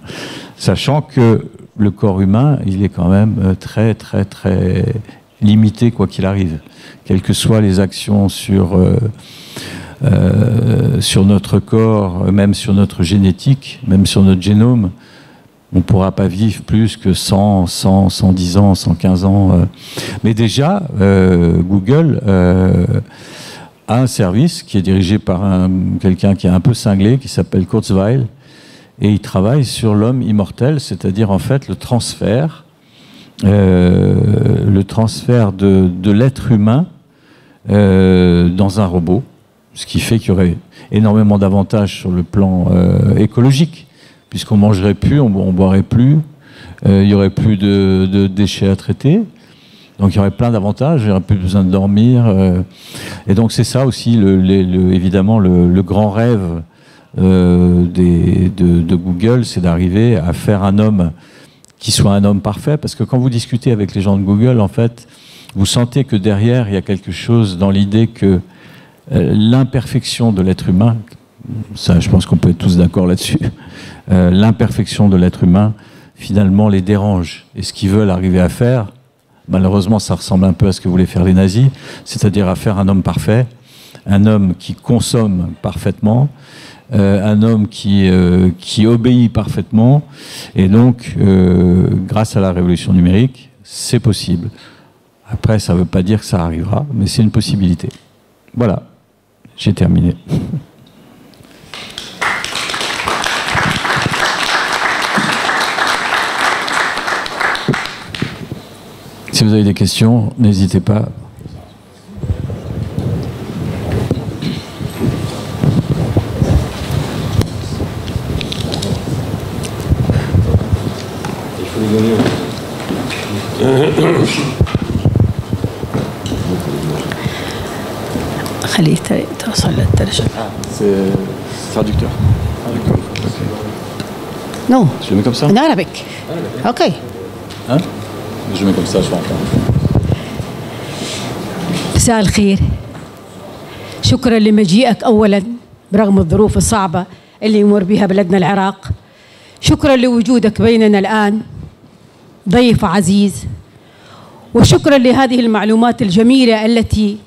S4: Sachant que le corps humain, il est quand même très, très, très limité, quoi qu'il arrive. Quelles que soient les actions sur notre corps, même sur notre génétique, même sur notre génome, on ne pourra pas vivre plus que 100, 100, 110 ans, 115 ans. Mais déjà, Google a un service qui est dirigé par quelqu'un qui est un peu cinglé, qui s'appelle Kurzweil, et il travaille sur l'homme immortel, c'est-à-dire en fait le transfert de l'être humain dans un robot, ce qui fait qu'il y aurait énormément d'avantages sur le plan écologique, puisqu'on mangerait plus, on boirait plus, il y aurait plus de déchets à traiter, donc il y aurait plein d'avantages, il n'y aurait plus besoin de dormir, et donc c'est ça aussi évidemment le grand rêve de Google, c'est d'arriver à faire un homme qui soit un homme parfait, parce que quand vous discutez avec les gens de Google, en fait, vous sentez que derrière, il y a quelque chose dans l'idée que l'imperfection de l'être humain, ça je pense qu'on peut être tous d'accord là-dessus, l'imperfection de l'être humain, finalement, les dérange. Et ce qu'ils veulent arriver à faire, malheureusement, ça ressemble un peu à ce que voulaient faire les nazis, c'est-à-dire à faire un homme parfait, un homme qui consomme parfaitement, un homme qui obéit parfaitement, et donc grâce à la révolution numérique, c'est possible. Après, ça ne veut pas dire que ça arrivera, mais c'est une possibilité. Voilà, j'ai terminé. Si vous avez des questions, n'hésitez pas.
S5: خليه توصل للترجمة.
S2: C'est traducteur.
S5: Non.
S2: Je le mets comme ça.
S5: En arabique. Ok.
S2: Hein? Je le mets comme ça, je m'entends.
S5: مساء الخير. شكرا لمجيئك أولا برغم الظروف الصعبة اللي يمر بها بلدنا العراق. شكرا لوجودك بيننا الآن ضيف عزيز، وشكرا لهذه المعلومات الجميلة التي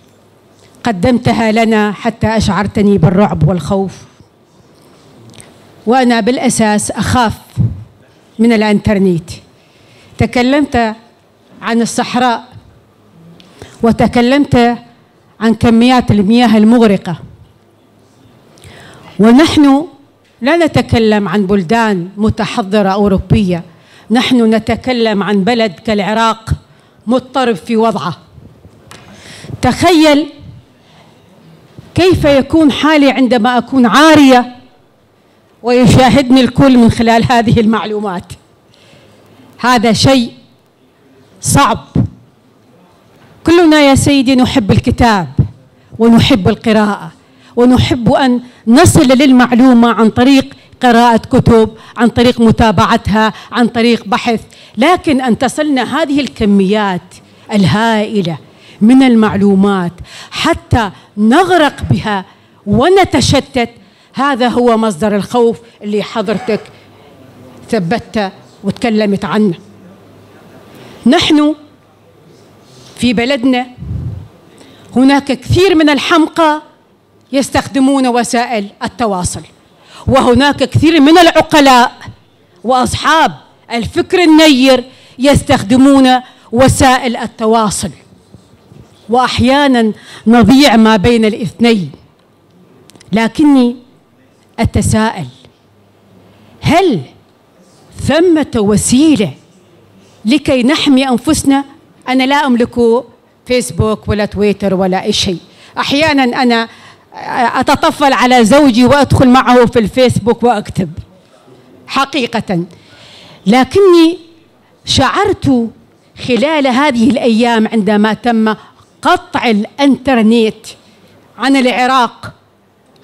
S5: قدمتها لنا حتى أشعرتني بالرعب والخوف. وأنا بالأساس أخاف من الإنترنت. تكلمت عن الصحراء وتكلمت عن كميات المياه المغرقة، ونحن لا نتكلم عن بلدان متحضرة أوروبية، نحن نتكلم عن بلد كالعراق مضطرب في وضعه. تخيل كيف يكون حالي عندما أكون عارية ويشاهدني الكل من خلال هذه المعلومات. هذا شيء صعب. كلنا يا سيدي نحب الكتاب ونحب القراءة ونحب أن نصل للمعلومة عن طريق قراءة كتب، عن طريق متابعتها، عن طريق بحث، لكن أن تصلنا هذه الكميات الهائلة من المعلومات حتى نغرق بها ونتشتت، هذا هو مصدر الخوف اللي حضرتك ثبتت وتكلمت عنه. نحن في بلدنا هناك كثير من الحمقى يستخدمون وسائل التواصل، وهناك كثير من العقلاء وأصحاب الفكر النير يستخدمون وسائل التواصل، وأحيانا نضيع ما بين الاثنين. لكني أتساءل، هل ثمة وسيلة لكي نحمي أنفسنا؟ أنا لا أملك فيسبوك ولا تويتر ولا أي شيء. أحيانا أنا أتطفل على زوجي وأدخل معه في الفيسبوك وأكتب حقيقة. لكني شعرت خلال هذه الأيام عندما تم قطع الإنترنت عن العراق،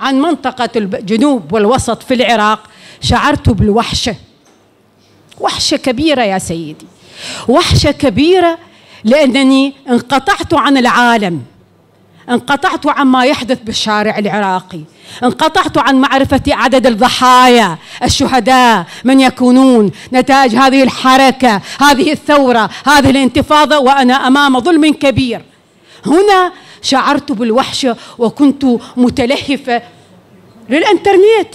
S5: عن منطقة الجنوب والوسط في العراق، شعرت بالوحشة، وحشة كبيرة يا سيدي، وحشة كبيرة، لأنني انقطعت عن العالم، انقطعت عما يحدث بالشارع العراقي، انقطعت عن معرفة عدد الضحايا، الشهداء، من يكونون نتائج هذه الحركة، هذه الثورة، هذه الانتفاضة، وأنا أمام ظلم كبير. هنا شعرت بالوحشة، وكنت متلهفة للإنترنت،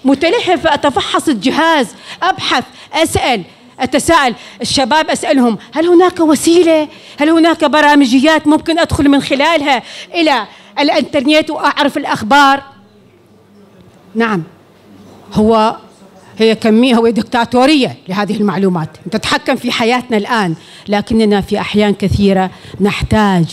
S5: متلهفة أتفحص الجهاز، أبحث، أسأل، أتساءل الشباب، أسألهم هل هناك وسيلة، هل هناك برامجيات ممكن أدخل من خلالها إلى الإنترنت وأعرف الأخبار؟ نعم، هي كمية، هو دكتاتورية لهذه المعلومات، تتحكم في حياتنا الآن، لكننا في أحيان كثيرة نحتاج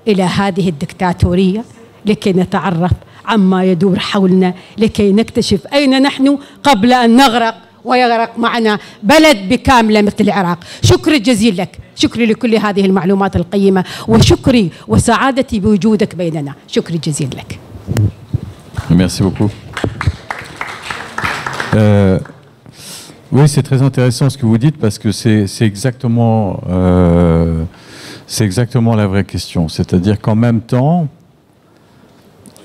S5: إلى هذه الدكتاتورية لكي نتعرف عما يدور حولنا، لكي نكتشف أين نحن قبل أن نغرق ويغرق معنا بلد بكامله مثل العراق. شكري الجزيل لك، شكري لكل هذه المعلومات القيمة، وشكري وسعادتي بوجودك بيننا. شكري الجزيل لك.
S4: Merci beaucoup. Oui, c'est très intéressant ce que vous dites, parce que c'est exactement la vraie question. C'est-à-dire qu'en même temps,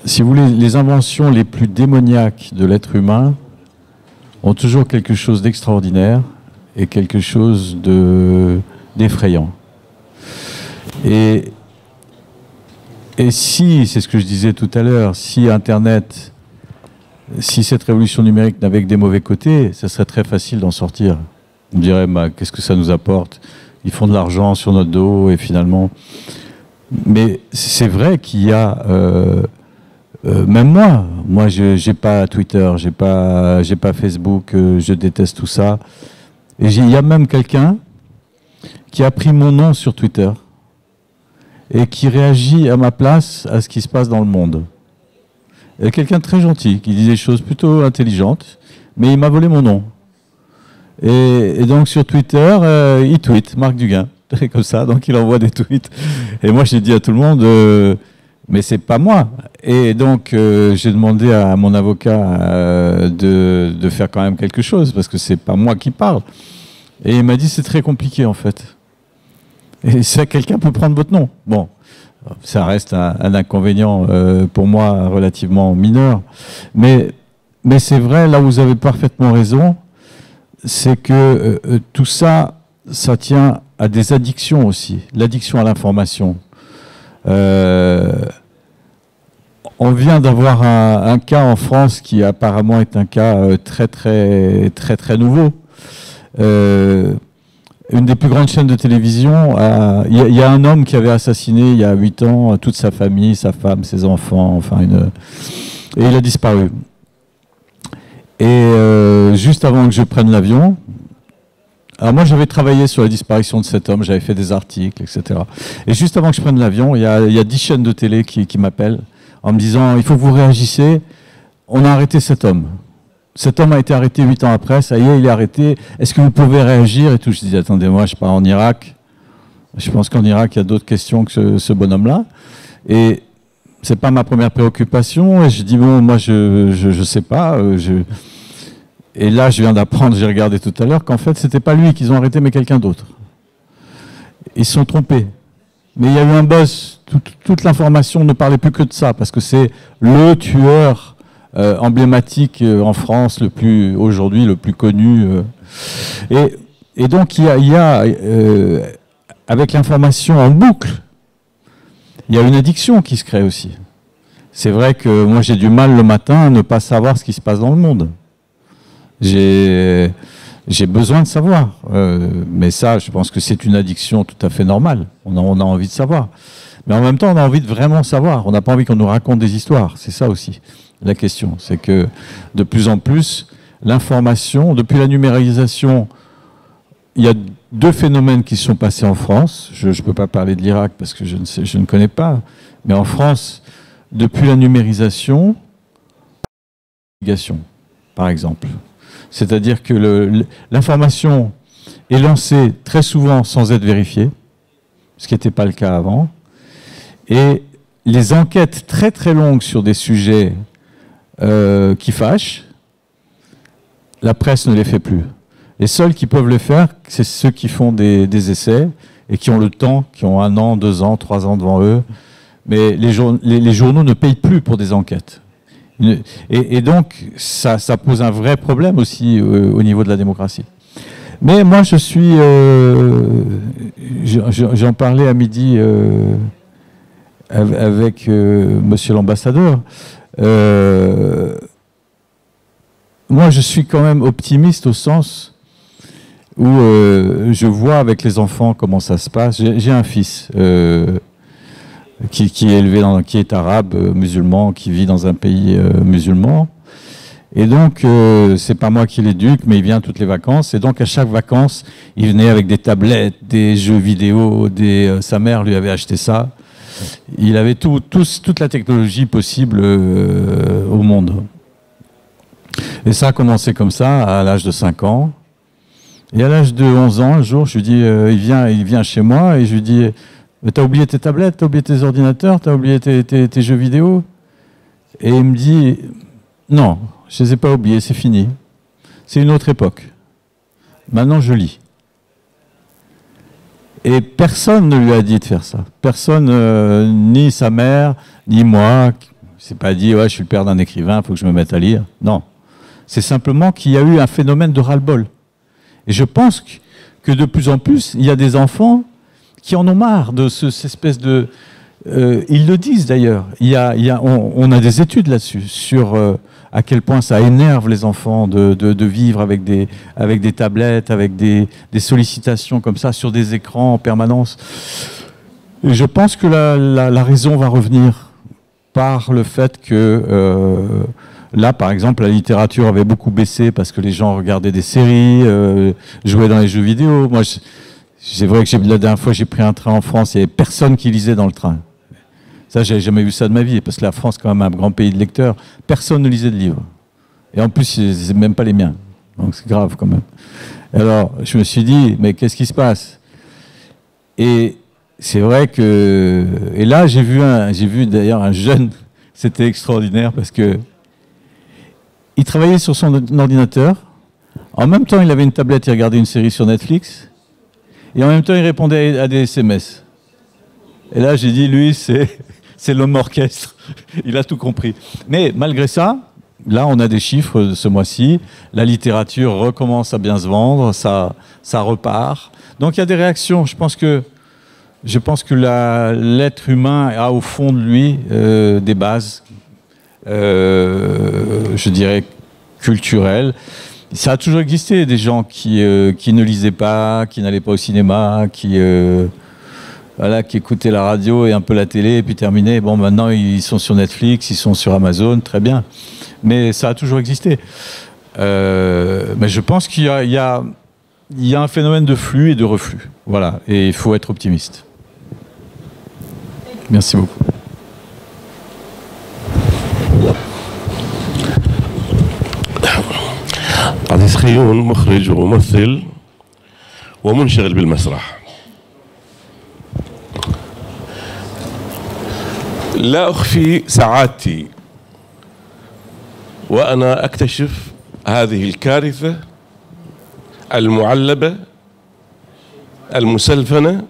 S4: si vous voulez, les inventions les plus démoniaques de l'être humain ont toujours quelque chose d'extraordinaire et quelque chose d'effrayant. Et si, c'est ce que je disais tout à l'heure, si Internet, si cette révolution numérique n'avait que des mauvais côtés, ça serait très facile d'en sortir. On dirait, bah, qu'est-ce que ça nous apporte? Ils font de l'argent sur notre dos, et finalement... Mais c'est vrai qu'il y a... même moi j'ai pas Twitter, j'ai pas Facebook, je déteste tout ça. Et il y a même quelqu'un qui a pris mon nom sur Twitter et qui réagit à ma place à ce qui se passe dans le monde. Et quelqu'un de très gentil, qui dit des choses plutôt intelligentes, mais il m'a volé mon nom. Et donc sur Twitter, il tweet, Marc Duguin, comme ça, donc il envoie des tweets. Et moi j'ai dit à tout le monde... mais c'est pas moi. Et donc, j'ai demandé à mon avocat de faire quand même quelque chose, parce que c'est pas moi qui parle. Et il m'a dit, c'est très compliqué, en fait. Et ça, quelqu'un peut prendre votre nom. Bon, ça reste un inconvénient pour moi relativement mineur. Mais c'est vrai, là où vous avez parfaitement raison, c'est que tout ça, ça tient à des addictions aussi. L'addiction à l'information. On vient d'avoir un cas en France qui apparemment est un cas très nouveau. Une des plus grandes chaînes de télévision, il y a un homme qui avait assassiné il y a 8 ans toute sa famille, sa femme, ses enfants, enfin et il a disparu. Et juste avant que je prenne l'avion, alors moi j'avais travaillé sur la disparition de cet homme, j'avais fait des articles, etc. Et juste avant que je prenne l'avion, il y a 10 chaînes de télé qui m'appellent en me disant, il faut que vous réagissiez, on a arrêté cet homme. Cet homme a été arrêté 8 ans après, ça y est, il est arrêté, est-ce que vous pouvez réagir et tout. Je dis, attendez-moi, je pars en Irak. Je pense qu'en Irak, il y a d'autres questions que ce bonhomme-là. Et c'est pas ma première préoccupation. Et je dis, bon, moi, je sais pas. Et là, je viens d'apprendre, j'ai regardé tout à l'heure, qu'en fait, c'était pas lui qu'ils ont arrêté, mais quelqu'un d'autre. Ils se sont trompés. Mais il y a eu un buzz. Toute l'information ne parlait plus que de ça, parce que c'est le tueur emblématique en France, aujourd'hui le plus connu. Et donc, il y a avec l'information en boucle, il y a une addiction qui se crée aussi. C'est vrai que moi, j'ai du mal le matin à ne pas savoir ce qui se passe dans le monde. j'ai besoin de savoir. Mais ça, je pense que c'est une addiction tout à fait normale. On a envie de savoir. Mais en même temps, on a envie de vraiment savoir. On n'a pas envie qu'on nous raconte des histoires. C'est ça aussi la question. C'est que de plus en plus, l'information, depuis la numérisation, il y a deux phénomènes qui se sont passés en France. Je ne peux pas parler de l'Irak parce que je ne connais pas. Mais en France, depuis la numérisation, par exemple. C'est-à-dire que l'information est lancée très souvent sans être vérifiée, ce qui n'était pas le cas avant. Et les enquêtes très très longues sur des sujets qui fâchent, la presse ne les fait plus. Les seuls qui peuvent le faire, c'est ceux qui font des essais et qui ont le temps, qui ont 1 an, 2 ans, 3 ans devant eux. Mais les journaux ne payent plus pour des enquêtes. Et donc, ça pose un vrai problème aussi au niveau de la démocratie. Mais moi, je suis... j'en parlais à midi avec monsieur l'ambassadeur. Moi, je suis quand même optimiste au sens où je vois avec les enfants comment ça se passe. J'ai un fils qui est élevé, qui est arabe, musulman, qui vit dans un pays musulman. Et donc, c'est pas moi qui l'éduque, mais il vient toutes les vacances. Et donc, à chaque vacances, il venait avec des tablettes, des jeux vidéo, sa mère lui avait acheté ça. Il avait toute la technologie possible au monde. Et ça a commencé comme ça, à l'âge de 5 ans. Et à l'âge de 11 ans, un jour, je lui dis, il vient chez moi, et je lui dis, t'as oublié tes tablettes, t'as oublié tes ordinateurs, t'as oublié tes jeux vidéo? Et il me dit, non, je ne les ai pas oubliés, c'est fini. C'est une autre époque. Maintenant, je lis. Et personne ne lui a dit de faire ça. Personne, ni sa mère, ni moi, ne s'est pas dit, ouais, je suis le père d'un écrivain, il faut que je me mette à lire. Non. C'est simplement qu'il y a eu un phénomène de ras-le-bol. Et je pense que de plus en plus, il y a des enfants qui en ont marre de cette espèce de... ils le disent d'ailleurs. On a des études là-dessus, sur à quel point ça énerve les enfants de vivre avec des tablettes, avec des sollicitations comme ça, sur des écrans en permanence. Et je pense que la raison va revenir par le fait que... là, par exemple, la littérature avait beaucoup baissé parce que les gens regardaient des séries, jouaient dans les jeux vidéo. Moi, c'est vrai que la dernière fois, j'ai pris un train en France, il n'y avait personne qui lisait dans le train. Ça, j'avais jamais vu ça de ma vie, parce que la France, quand même, un grand pays de lecteurs, personne ne lisait de livres. Et en plus, c'est même pas les miens. Donc c'est grave quand même. Alors, je me suis dit, mais qu'est-ce qui se passe? Et c'est vrai que... Et là, j'ai vu d'ailleurs un jeune, c'était extraordinaire, parce que il travaillait sur son ordinateur. En même temps, il avait une tablette, il regardait une série sur Netflix. Et en même temps, il répondait à des SMS. Et là, j'ai dit, lui, c'est l'homme orchestre. Il a tout compris. Mais malgré ça, là, on a des chiffres ce mois-ci. La littérature recommence à bien se vendre. Ça repart. Donc, il y a des réactions. Je pense que l'être humain a au fond de lui des bases, je dirais, culturelles. Ça a toujours existé, des gens qui ne lisaient pas, qui n'allaient pas au cinéma, qui écoutaient la radio et un peu la télé, et puis terminaient. Bon, maintenant, ils sont sur Netflix, ils sont sur Amazon, très bien. Mais ça a toujours existé. Mais je pense qu'il y a un phénomène de flux et de reflux. Voilà, et il faut être optimiste. Merci beaucoup.
S6: عزيز خيون مخرج وممثل ومنشغل بالمسرح. لا أخفي سعادتي وأنا أكتشف هذه الكارثة المعلبة المسلفنة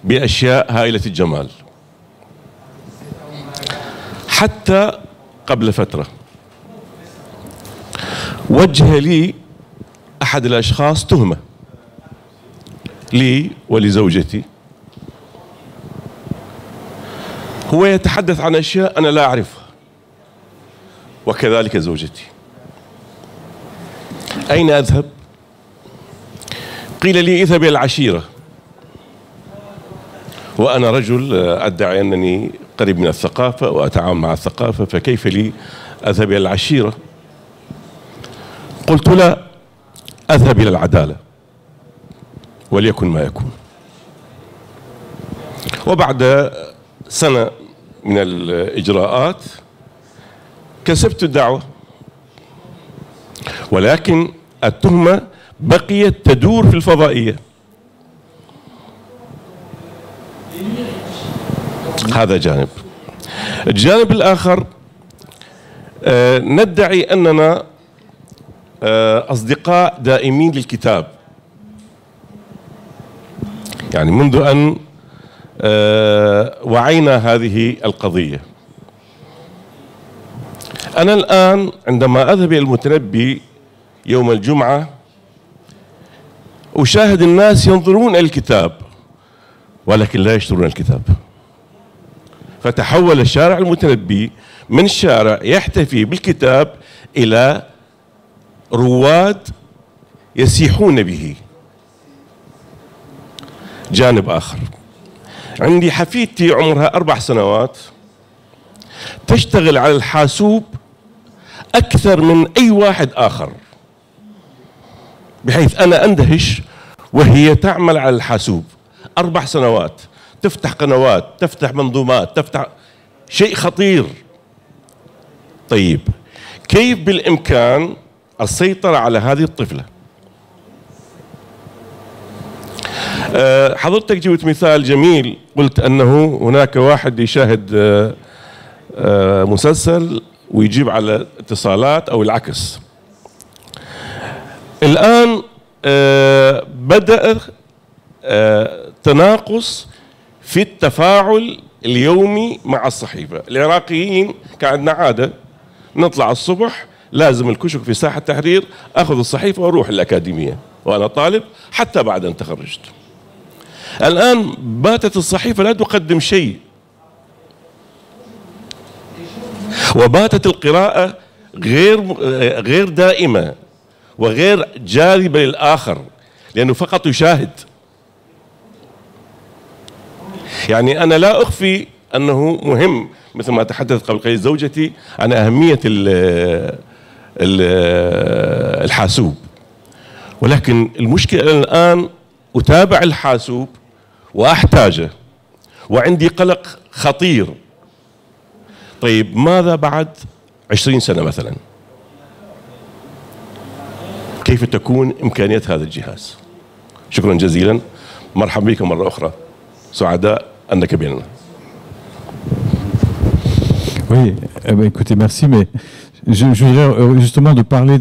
S6: بأشياء هائلة الجمال. حتى قبل فترة وجه لي أحد الأشخاص تهمة لي ولزوجتي. هو يتحدث عن أشياء أنا لا أعرفها وكذلك زوجتي. أين أذهب قيل لي اذهب إلى العشيرة، وأنا رجل أدعي أنني قريب من الثقافة وأتعامل مع الثقافة، فكيف لي أذهب إلى العشيرة؟ قلت لا، أذهب إلى العدالة وليكن ما يكون. وبعد سنة من الإجراءات كسبت الدعوة، ولكن التهمة بقيت تدور في الفضائية. هذا جانب. الجانب الآخر، ندعي أننا أصدقاء دائمين للكتاب، يعني منذ أن وعينا هذه القضية. أنا الآن عندما أذهب إلى المتنبي يوم الجمعة أشاهد الناس ينظرون إلى الكتاب ولكن لا يشترون الكتاب. فتحول الشارع المتنبي من شارع يحتفي بالكتاب إلى رواد يسيحون به. جانب آخر، عندي حفيدتي عمرها 4 سنوات تشتغل على الحاسوب أكثر من أي واحد آخر، بحيث أنا أندهش وهي تعمل على الحاسوب 4 سنوات، تفتح قنوات، تفتح منظومات، تفتح شيء خطير. طيب كيف بالإمكان السيطرة على هذه الطفلة؟ حضرتك جبت مثال جميل، قلت أنه هناك واحد يشاهد مسلسل ويجيب على اتصالات أو العكس. الآن بدأ تناقص في التفاعل اليومي مع الصحيفة. العراقيين كان عندنا عادة نطلع الصبح لازم الكشك في ساحة التحرير، أخذ الصحيفة وأروح الأكاديمية وأنا طالب حتى بعد أن تخرجت. الآن باتت الصحيفة لا تقدم شيء، وباتت القراءة غير دائمة وغير جاذبة للآخر، لأنه فقط يشاهد. يعني أنا لا أخفي أنه مهم، مثل ما تحدثت قبل قليل زوجتي عن أهمية الحاسوب، ولكن المشكلة الآن أتابع الحاسوب وأحتاجه وعندي قلق خطير. طيب ماذا بعد 20 سنة مثلا؟ كيف تكون إمكانية هذا الجهاز؟ شكرا جزيلا، مرحبا بكم مرة أخرى، سعداء أنك بيننا.
S4: Oui, écoutez, merci, mais je voudrais justement de parler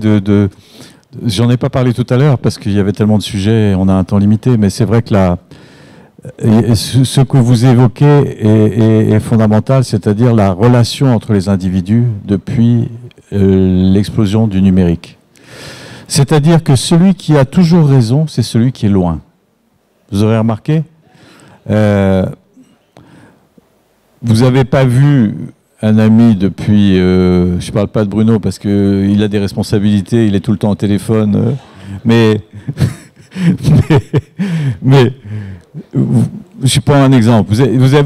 S4: j'en ai pas parlé tout à l'heure parce qu'il y avait tellement de sujets, on a un temps limité, mais c'est vrai que ce que vous évoquez est fondamental, c'est-à-dire la relation entre les individus depuis l'explosion du numérique. C'est-à-dire que celui qui a toujours raison, c'est celui qui est loin. Vous aurez remarqué, vous n'avez pas vu un ami depuis, je ne parle pas de Bruno parce qu'il a des responsabilités, il est tout le temps au téléphone, mais je prends un exemple. Vous avez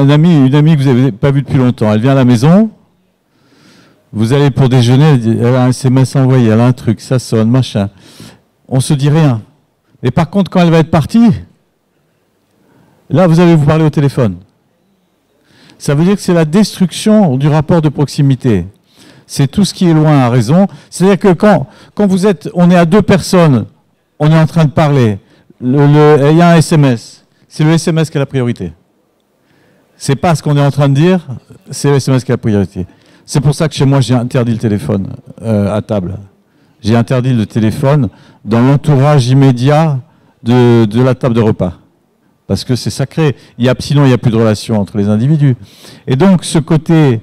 S4: un ami, une amie que vous n'avez pas vu depuis longtemps, elle vient à la maison, vous allez pour déjeuner, elle a un SMS envoyé, elle a un truc, ça sonne, machin. On ne se dit rien. Mais par contre, quand elle va être partie, là, vous allez vous parler au téléphone. Ça veut dire que c'est la destruction du rapport de proximité. C'est tout ce qui est loin à raison. C'est-à-dire que quand on est à 2 personnes, on est en train de parler, il y a un SMS, c'est le SMS qui a la priorité. C'est pas ce qu'on est en train de dire, c'est le SMS qui a la priorité. C'est pour ça que chez moi, j'ai interdit le téléphone à table. J'ai interdit le téléphone dans l'entourage immédiat de la table de repas. Parce que c'est sacré. Sinon, il n'y a plus de relation entre les individus. Et donc, ce côté,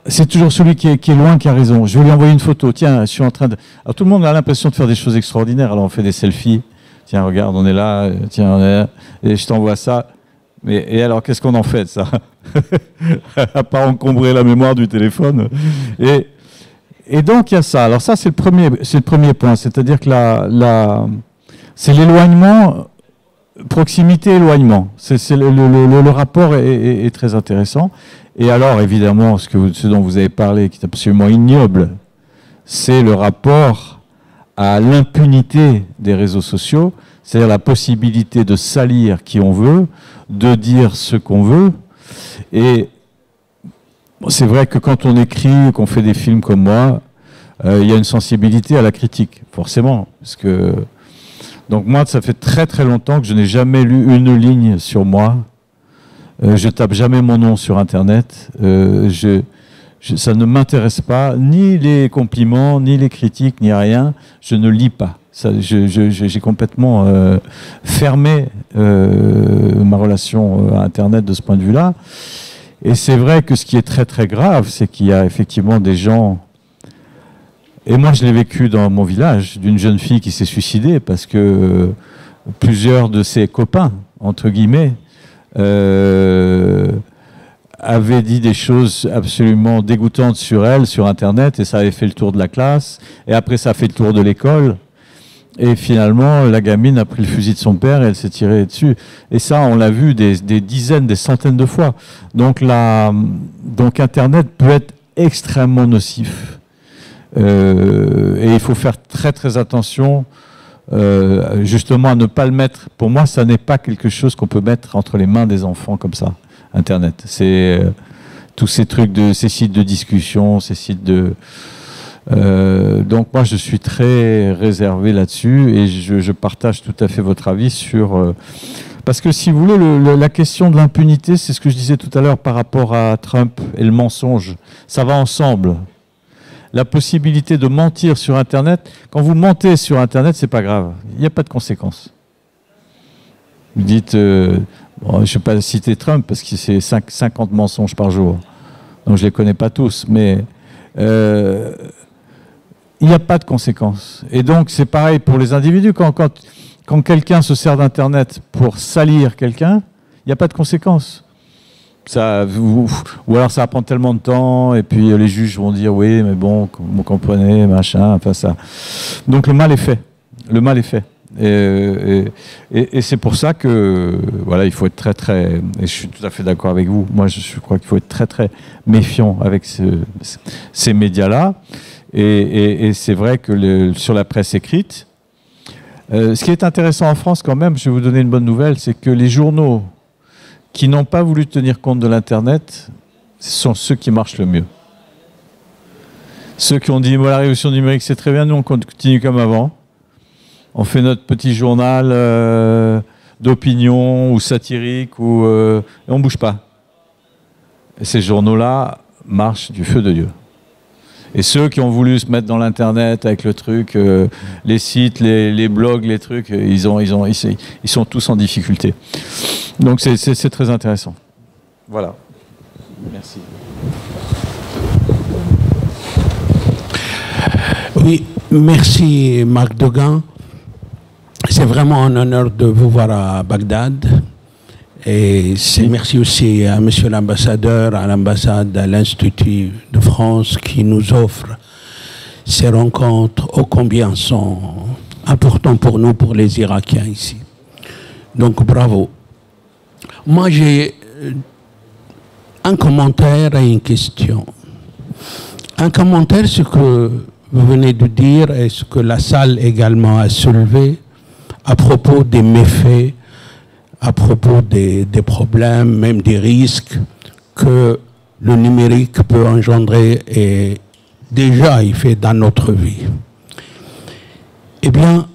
S4: c'est toujours celui qui est loin qui a raison. Je vais lui envoyer une photo. Tiens, je suis en train de... Alors, tout le monde a l'impression de faire des choses extraordinaires. Alors, on fait des selfies. Tiens, regarde, on est là. Tiens, on est là. Et je t'envoie ça. Et alors, qu'est-ce qu'on en fait de ça? À part encombrer la mémoire du téléphone. Et donc, il y a ça. Alors ça, c'est le premier point. C'est-à-dire que C'est l'éloignement, proximité-éloignement. Le rapport est très intéressant. Et alors, évidemment, ce dont vous avez parlé, qui est absolument ignoble, c'est le rapport à l'impunité des réseaux sociaux, c'est-à-dire la possibilité de salir qui on veut, de dire ce qu'on veut. Et c'est vrai que quand on écrit, qu'on fait des films comme moi, il y a une sensibilité à la critique, forcément. Donc moi, ça fait très très longtemps que je n'ai jamais lu une ligne sur moi. Je tape jamais mon nom sur Internet. Ça ne m'intéresse pas, ni les compliments, ni les critiques, ni rien. Je ne lis pas. J'ai complètement fermé ma relation à Internet de ce point de vue-là. Et c'est vrai que ce qui est très très grave, c'est qu'il y a effectivement des gens... Et moi, je l'ai vécu dans mon village, d'une jeune fille qui s'est suicidée parce que plusieurs de ses copains, entre guillemets, avait dit des choses absolument dégoûtantes sur elle, sur Internet, et ça avait fait le tour de la classe, et après ça a fait le tour de l'école, et finalement la gamine a pris le fusil de son père et elle s'est tirée dessus. Et ça, on l'a vu des dizaines, des centaines de fois. Donc Internet peut être extrêmement nocif. Et il faut faire très très attention justement à ne pas le mettre. Pour moi, ça n'est pas quelque chose qu'on peut mettre entre les mains des enfants comme ça. Internet, c'est tous ces trucs ces sites de discussion, ces sites de... donc moi je suis très réservé là-dessus et je partage tout à fait votre avis sur... parce que si vous voulez, la question de l'impunité, c'est ce que je disais tout à l'heure par rapport à Trump et le mensonge, ça va ensemble. La possibilité de mentir sur Internet, quand vous mentez sur Internet, c'est pas grave, il n'y a pas de conséquences. Vous dites... bon, je ne vais pas citer Trump parce que c'est 50 mensonges par jour. Donc je ne les connais pas tous. Mais il n'y a pas de conséquences. Et donc c'est pareil pour les individus. Quand quelqu'un se sert d'Internet pour salir quelqu'un, il n'y a pas de conséquences. Ou alors ça va prendre tellement de temps et puis les juges vont dire oui, mais bon, vous comprenez, machin, enfin ça. Donc le mal est fait. Le mal est fait. Et c'est pour ça que voilà, il faut être très très, et je suis tout à fait d'accord avec vous, moi je crois qu'il faut être très très méfiant avec ces médias-là, et c'est vrai que sur la presse écrite, ce qui est intéressant en France quand même, je vais vous donner une bonne nouvelle, c'est que les journaux qui n'ont pas voulu tenir compte de l'Internet, ce sont ceux qui marchent le mieux. Ceux qui ont dit la révolution numérique c'est très bien, nous on continue comme avant. On fait notre petit journal d'opinion ou satirique et on ne bouge pas. Et ces journaux-là marchent du feu de Dieu. Et ceux qui ont voulu se mettre dans l'Internet avec le truc, les sites, les blogs, les trucs, ils sont tous en difficulté. Donc c'est très intéressant. Voilà. Merci.
S7: Oui, merci Marc Dogan. C'est vraiment un honneur de vous voir à Bagdad. Et merci aussi à Monsieur l'ambassadeur, à l'ambassade, à l'Institut de France qui nous offre ces rencontres ô combien sont importantes pour nous, pour les Irakiens ici. Donc bravo. Moi j'ai un commentaire et une question. Un commentaire, ce que vous venez de dire et ce que la salle également a soulevé à propos des méfaits, à propos des problèmes, même des risques que le numérique peut engendrer et déjà il fait dans notre vie. Eh bien,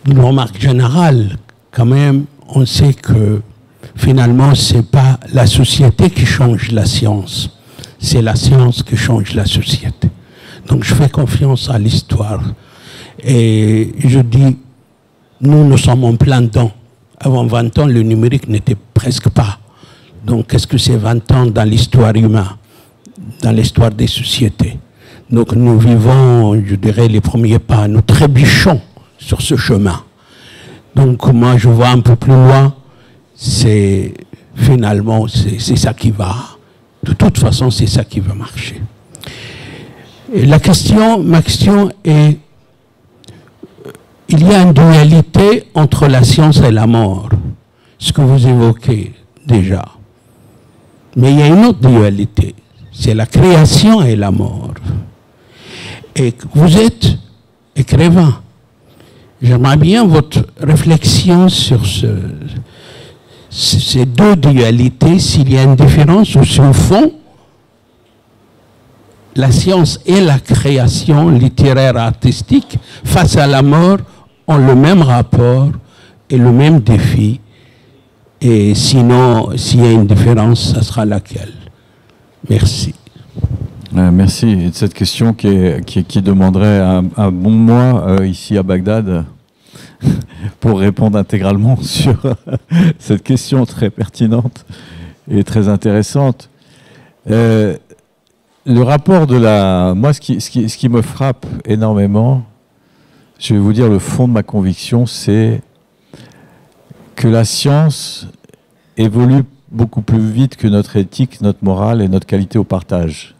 S7: une remarque générale, quand même, on sait que finalement, ce n'est pas la société qui change la science, c'est la science qui change la société. Donc je fais confiance à l'histoire. Et je dis, nous sommes en plein dedans. Avant 20 ans, le numérique n'était presque pas. Donc, qu'est-ce que c'est 20 ans dans l'histoire humaine, dans l'histoire des sociétés? Donc, nous vivons, je dirais, les premiers pas. Nous trébuchons sur ce chemin. Donc, moi, je vois un peu plus loin. C'est finalement, c'est ça qui va. De toute façon, c'est ça qui va marcher. Et ma question est, il y a une dualité entre la science et la mort, ce que vous évoquez déjà. Mais il y a une autre dualité, c'est la création et la mort. Et vous êtes écrivain. J'aimerais bien votre réflexion sur ces deux dualités, s'il y a une différence ou si au fond, la science et la création littéraire artistique face à la mort ont le même rapport et le même défi. Et sinon, s'il y a une différence, ça sera laquelle? Merci.
S4: Merci. Et de cette question qui demanderait un bon mois ici à Bagdad pour répondre intégralement sur cette question très pertinente et très intéressante. Le rapport de la... Moi, ce qui me frappe énormément, je vais vous dire le fond de ma conviction, c'est que la science évolue beaucoup plus vite que notre éthique, notre morale et notre qualité au partage.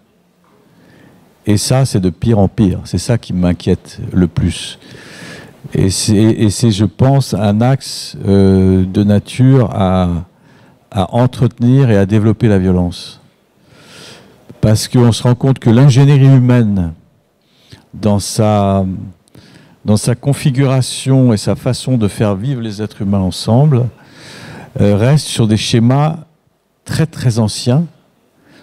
S4: Et ça, c'est de pire en pire. C'est ça qui m'inquiète le plus. Et c'est, je pense, un axe de nature à entretenir et à développer la violence. Parce qu'on se rend compte que l'ingénierie humaine, dans sa configuration et sa façon de faire vivre les êtres humains ensemble, reste sur des schémas très très anciens,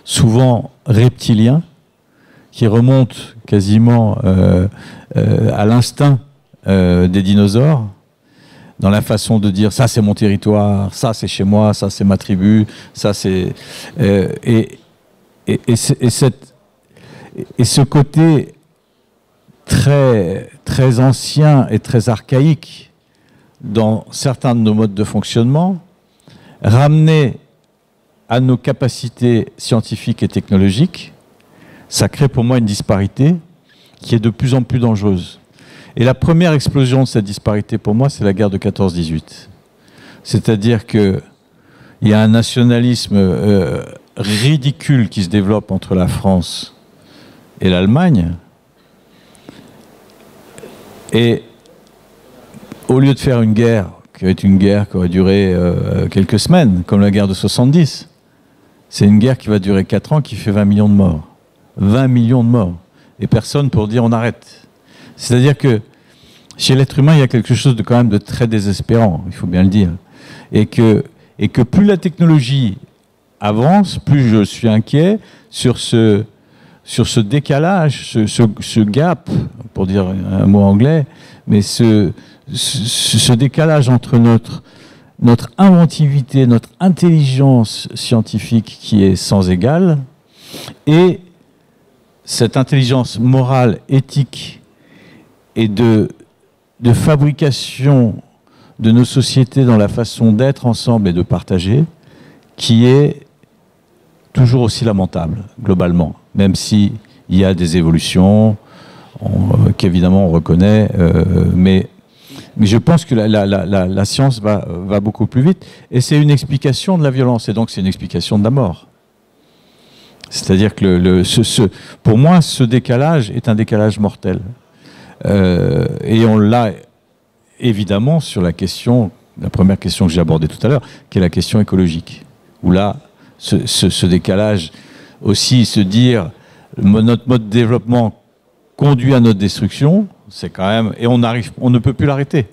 S4: souvent reptiliens, qui remontent quasiment à l'instinct des dinosaures, dans la façon de dire ça c'est mon territoire, ça c'est chez moi, ça c'est ma tribu, ça c'est... et ce côté très, très ancien et très archaïque dans certains de nos modes de fonctionnement, ramené à nos capacités scientifiques et technologiques, ça crée pour moi une disparité qui est de plus en plus dangereuse. Et la première explosion de cette disparité pour moi, c'est la guerre de 14-18. C'est-à-dire qu'il y a un nationalisme ridicule qui se développe entre la France et l'Allemagne. Et au lieu de faire une guerre, qui est une guerre qui aurait duré quelques semaines, comme la guerre de 70, c'est une guerre qui va durer 4 ans, qui fait 20 millions de morts. 20 millions de morts. Et personne pour dire on arrête. C'est-à-dire que chez l'être humain, il y a quelque chose de quand même de très désespérant, il faut bien le dire. Et que plus la technologie avance, plus je suis inquiet sur ce décalage, ce gap, pour dire un mot anglais, mais ce décalage entre notre inventivité, notre intelligence scientifique qui est sans égale, et cette intelligence morale, éthique et de fabrication de nos sociétés dans la façon d'être ensemble et de partager, qui est toujours aussi lamentable, globalement, même s'il y a des évolutions qu'évidemment on reconnaît, mais je pense que la science va beaucoup plus vite, et c'est une explication de la violence, et donc c'est une explication de la mort. C'est-à-dire que pour moi, ce décalage est un décalage mortel. Et on l'a évidemment sur la première question que j'ai abordée tout à l'heure, qui est la question écologique. Où là, ce décalage aussi, se dire notre mode de développement conduit à notre destruction, c'est quand même... Et on ne peut plus l'arrêter.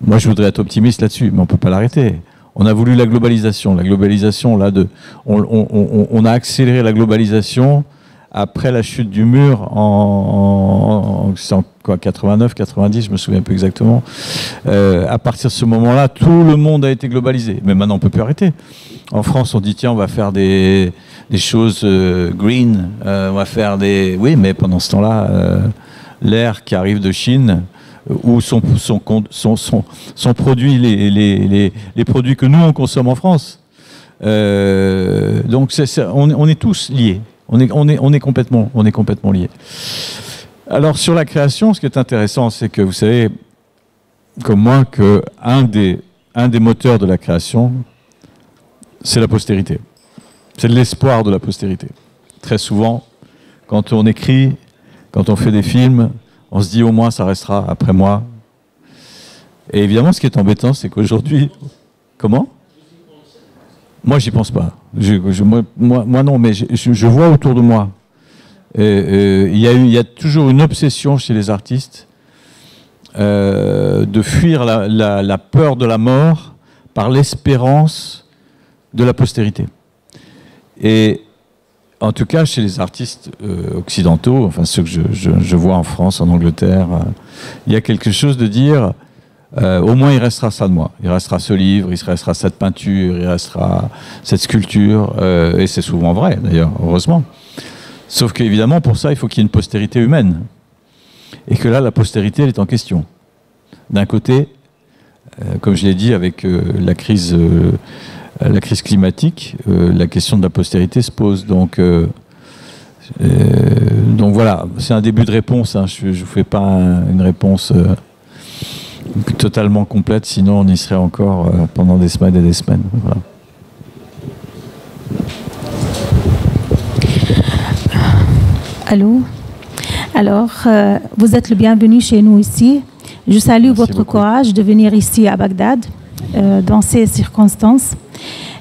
S4: Moi, je voudrais être optimiste là-dessus, mais on ne peut pas l'arrêter. On a voulu la globalisation. La globalisation, là, on a accéléré la globalisation après la chute du mur en 89, 90, je me souviens plus exactement. À partir de ce moment-là, tout le monde a été globalisé. Mais maintenant, on ne peut plus arrêter. En France, on dit, tiens, on va faire des choses green, on va faire des... Oui, mais pendant ce temps-là, l'air qui arrive de Chine, où sont produits les produits que nous, on consomme en France. Donc, on est tous liés. On est complètement liés. Alors, sur la création, ce qui est intéressant, c'est que vous savez, comme moi, qu'un des moteurs de la création, c'est la postérité. C'est l'espoir de la postérité. Très souvent, quand on écrit, quand on fait des films, on se dit au moins ça restera après moi Et évidemment, ce qui est embêtant, c'est qu'aujourd'hui... Comment? Moi, j'y pense pas. Moi non, mais je vois autour de moi. Il y a toujours une obsession chez les artistes de fuir la peur de la mort par l'espérance de la postérité. Et en tout cas, chez les artistes occidentaux, enfin ceux que je vois en France, en Angleterre, il y a quelque chose de dire, au moins il restera ça de moi. Il restera ce livre, il restera cette peinture, il restera cette sculpture, et c'est souvent vrai d'ailleurs, heureusement. Sauf qu'évidemment, pour ça, il faut qu'il y ait une postérité humaine. Et que là, la postérité, elle est en question. D'un côté, comme je l'ai dit, avec la crise climatique, la question de la postérité se pose. Donc voilà, c'est un début de réponse. Hein. Je ne vous fais pas une réponse totalement complète, sinon on y serait encore pendant des semaines et des semaines. Voilà.
S8: Allô. Alors, vous êtes le bienvenu chez nous ici. Je salue
S4: Merci
S8: votre
S4: beaucoup.
S8: courage de venir ici à Bagdad dans ces circonstances.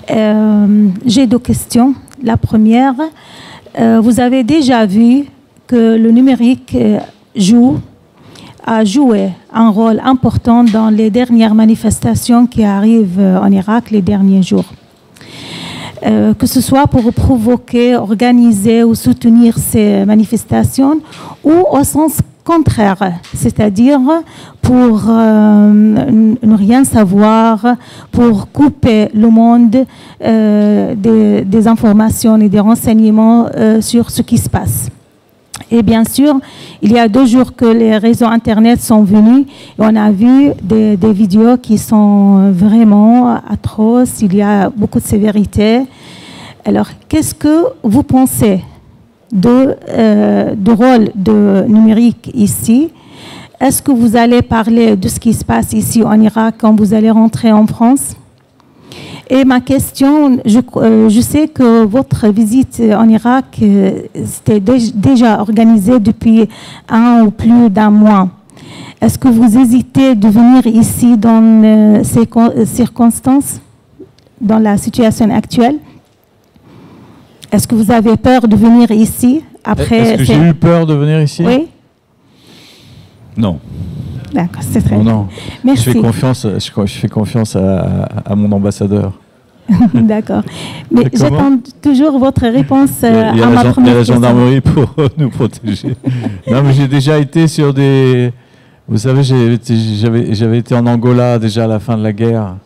S8: J'ai deux questions. La première, vous avez déjà vu que le numérique a joué un rôle important dans les dernières manifestations qui arrivent en Irak les derniers jours. Que ce soit pour provoquer, organiser ou soutenir ces manifestations, ou au sens contraire, c'est-à-dire pour ne rien savoir, pour couper le monde des informations et des renseignements sur ce qui se passe. Et bien sûr, il y a 2 jours que les réseaux Internet sont venus et on a vu des vidéos qui sont vraiment atroces, il y a beaucoup de sévérité. Alors, qu'est-ce que vous pensez du rôle de numérique ici? Est-ce que vous allez parler de ce qui se passe ici en Irak quand vous allez rentrer en France? Et ma question, je sais que votre visite en Irak, c'était déjà organisée depuis 1 ou plus d'1 mois. Est-ce que vous hésitez de venir ici dans ces circonstances, dans la situation actuelle? Est-ce que vous avez peur de venir ici après?
S4: Est-ce que j'ai eu peur de venir ici?
S8: Oui.
S4: Non.
S8: D'accord, c'est très
S4: Non,
S8: bien.
S4: non.
S8: Merci.
S4: Je fais confiance à mon ambassadeur.
S8: D'accord. Mais j'attends toujours votre réponse à ma première question.
S4: Il y a la gendarmerie pour nous protéger. Non, mais j'ai déjà été sur des... Vous savez, j'avais été en Angola déjà à la fin de la guerre.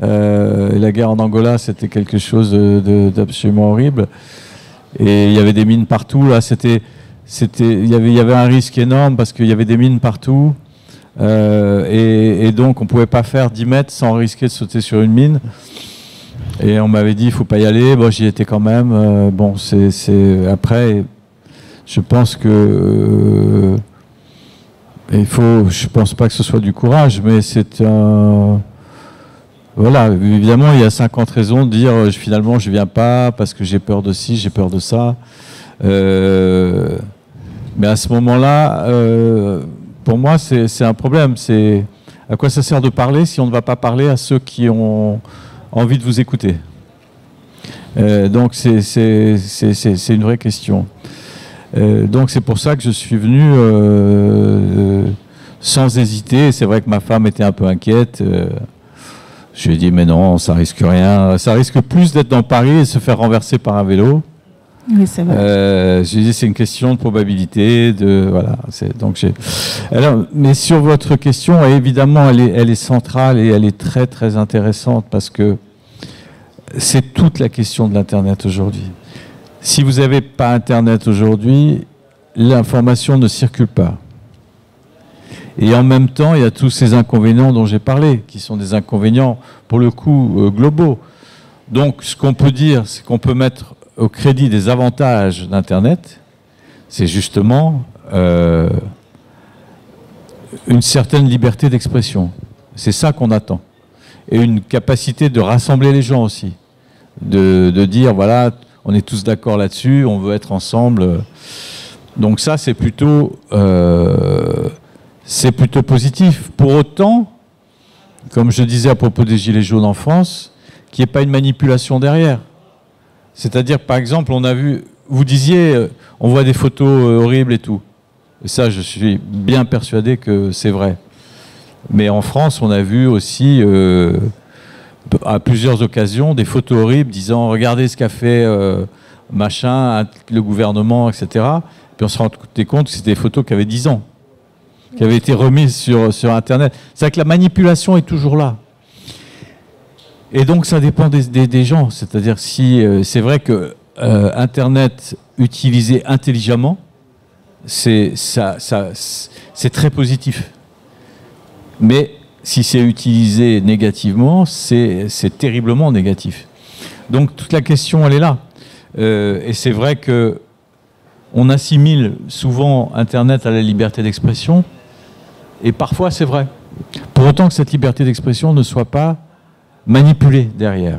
S4: Et la guerre en Angola, c'était quelque chose d'absolument horrible. Et il y avait des mines partout. Là, il y avait un risque énorme parce qu'il y avait des mines partout. Et donc, on ne pouvait pas faire 10 mètres sans risquer de sauter sur une mine. Et on m'avait dit, il ne faut pas y aller. Bon, j'y étais quand même. Après, je pense que... je ne pense pas que ce soit du courage, mais c'est un... Voilà, évidemment, il y a 50 raisons de dire finalement je ne viens pas parce que j'ai peur de ci, j'ai peur de ça. Mais à ce moment-là, pour moi, c'est un problème. C'est à quoi ça sert de parler si on ne va pas parler à ceux qui ont envie de vous écouter. Donc c'est une vraie question. Donc c'est pour ça que je suis venu sans hésiter. C'est vrai que ma femme était un peu inquiète. Je lui ai dit, mais non, ça risque rien. Ça risque plus d'être dans Paris et se faire renverser par un vélo.
S8: Oui, c'est vrai.
S4: Je lui ai dit, c'est une question de probabilité. Voilà, alors, mais sur votre question, évidemment, elle est centrale et elle est très, très intéressante parce que c'est toute la question de l'Internet aujourd'hui. Si vous n'avez pas Internet aujourd'hui, l'information ne circule pas. Et en même temps, il y a tous ces inconvénients dont j'ai parlé, qui sont des inconvénients, pour le coup, globaux. Donc, ce qu'on peut dire, c'est qu'on peut mettre au crédit des avantages d'Internet, c'est justement une certaine liberté d'expression. C'est ça qu'on attend. Et une capacité de rassembler les gens aussi. De dire, voilà, on est tous d'accord là-dessus, on veut être ensemble. Donc ça, c'est plutôt positif. Pour autant, comme je disais à propos des Gilets jaunes en France, qu'il n'y ait pas une manipulation derrière. C'est-à-dire, par exemple, on a vu, vous disiez, on voit des photos horribles et tout. Et ça, je suis bien persuadé que c'est vrai. Mais en France, on a vu aussi, à plusieurs occasions, des photos horribles disant « Regardez ce qu'a fait machin, le gouvernement, etc. » Puis on se rendait compte que c'était des photos qui avaient 10 ans, qui avaient été remises sur Internet. C'est-à-dire que la manipulation est toujours là. Et donc ça dépend des gens. C'est-à-dire si c'est vrai que Internet utilisé intelligemment, c'est très positif. Mais si c'est utilisé négativement, c'est terriblement négatif. Donc toute la question, elle est là. Et c'est vrai que on assimile souvent Internet à la liberté d'expression, et parfois c'est vrai. Pour autant que cette liberté d'expression ne soit pas manipulée derrière,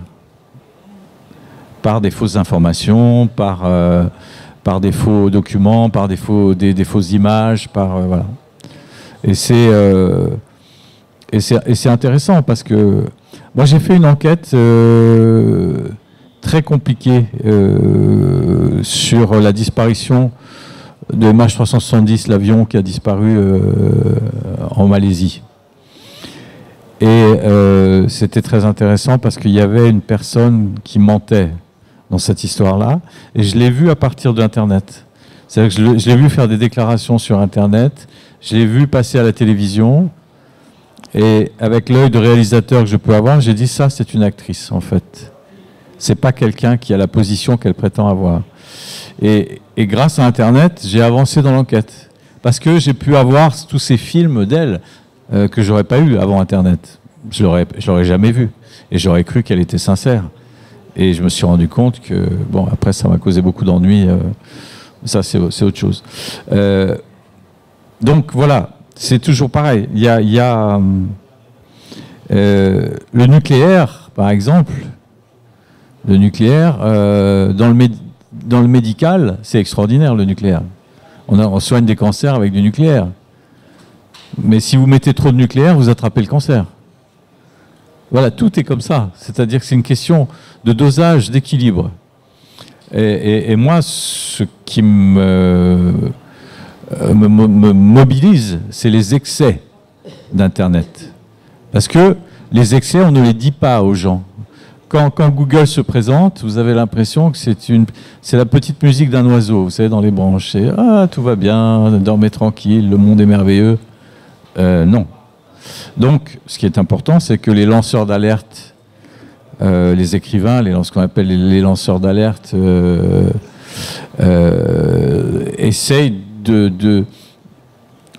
S4: par des fausses informations, par des faux documents, par des fausses images, voilà. Et c'est intéressant parce que moi j'ai fait une enquête très compliquée sur la disparition de MH370, l'avion qui a disparu en Malaisie. Et c'était très intéressant parce qu'il y avait une personne qui mentait dans cette histoire-là, et je l'ai vu à partir d'Internet. C'est-à-dire que je l'ai vu faire des déclarations sur Internet, je l'ai vu passer à la télévision, et avec l'œil de réalisateur que je peux avoir, j'ai dit ça, c'est une actrice, en fait. C'est pas quelqu'un qui a la position qu'elle prétend avoir. Et grâce à Internet, j'ai avancé dans l'enquête. Parce que j'ai pu avoir tous ces films d'elle que j'aurais pas eu avant Internet. Je l'aurais jamais vu. Et j'aurais cru qu'elle était sincère. Et je me suis rendu compte que, bon, après, ça m'a causé beaucoup d'ennuis. Ça, c'est autre chose. Donc, voilà. C'est toujours pareil. Il y a le nucléaire, par exemple. Le nucléaire, dans le médical, c'est extraordinaire, le nucléaire. On soigne des cancers avec du nucléaire. Mais si vous mettez trop de nucléaire, vous attrapez le cancer. Voilà, tout est comme ça. C'est-à-dire que c'est une question de dosage, d'équilibre. Et moi, ce qui me mobilise, c'est les excès d'Internet. Parce que les excès, on ne les dit pas aux gens. Quand Google se présente, vous avez l'impression que c'est la petite musique d'un oiseau, vous savez, dans les branches. C'est « Ah, tout va bien, dormez tranquille, le monde est merveilleux ». Non. Donc, ce qui est important, c'est que les lanceurs d'alerte, les écrivains, ce qu'on appelle les lanceurs d'alerte, essayent de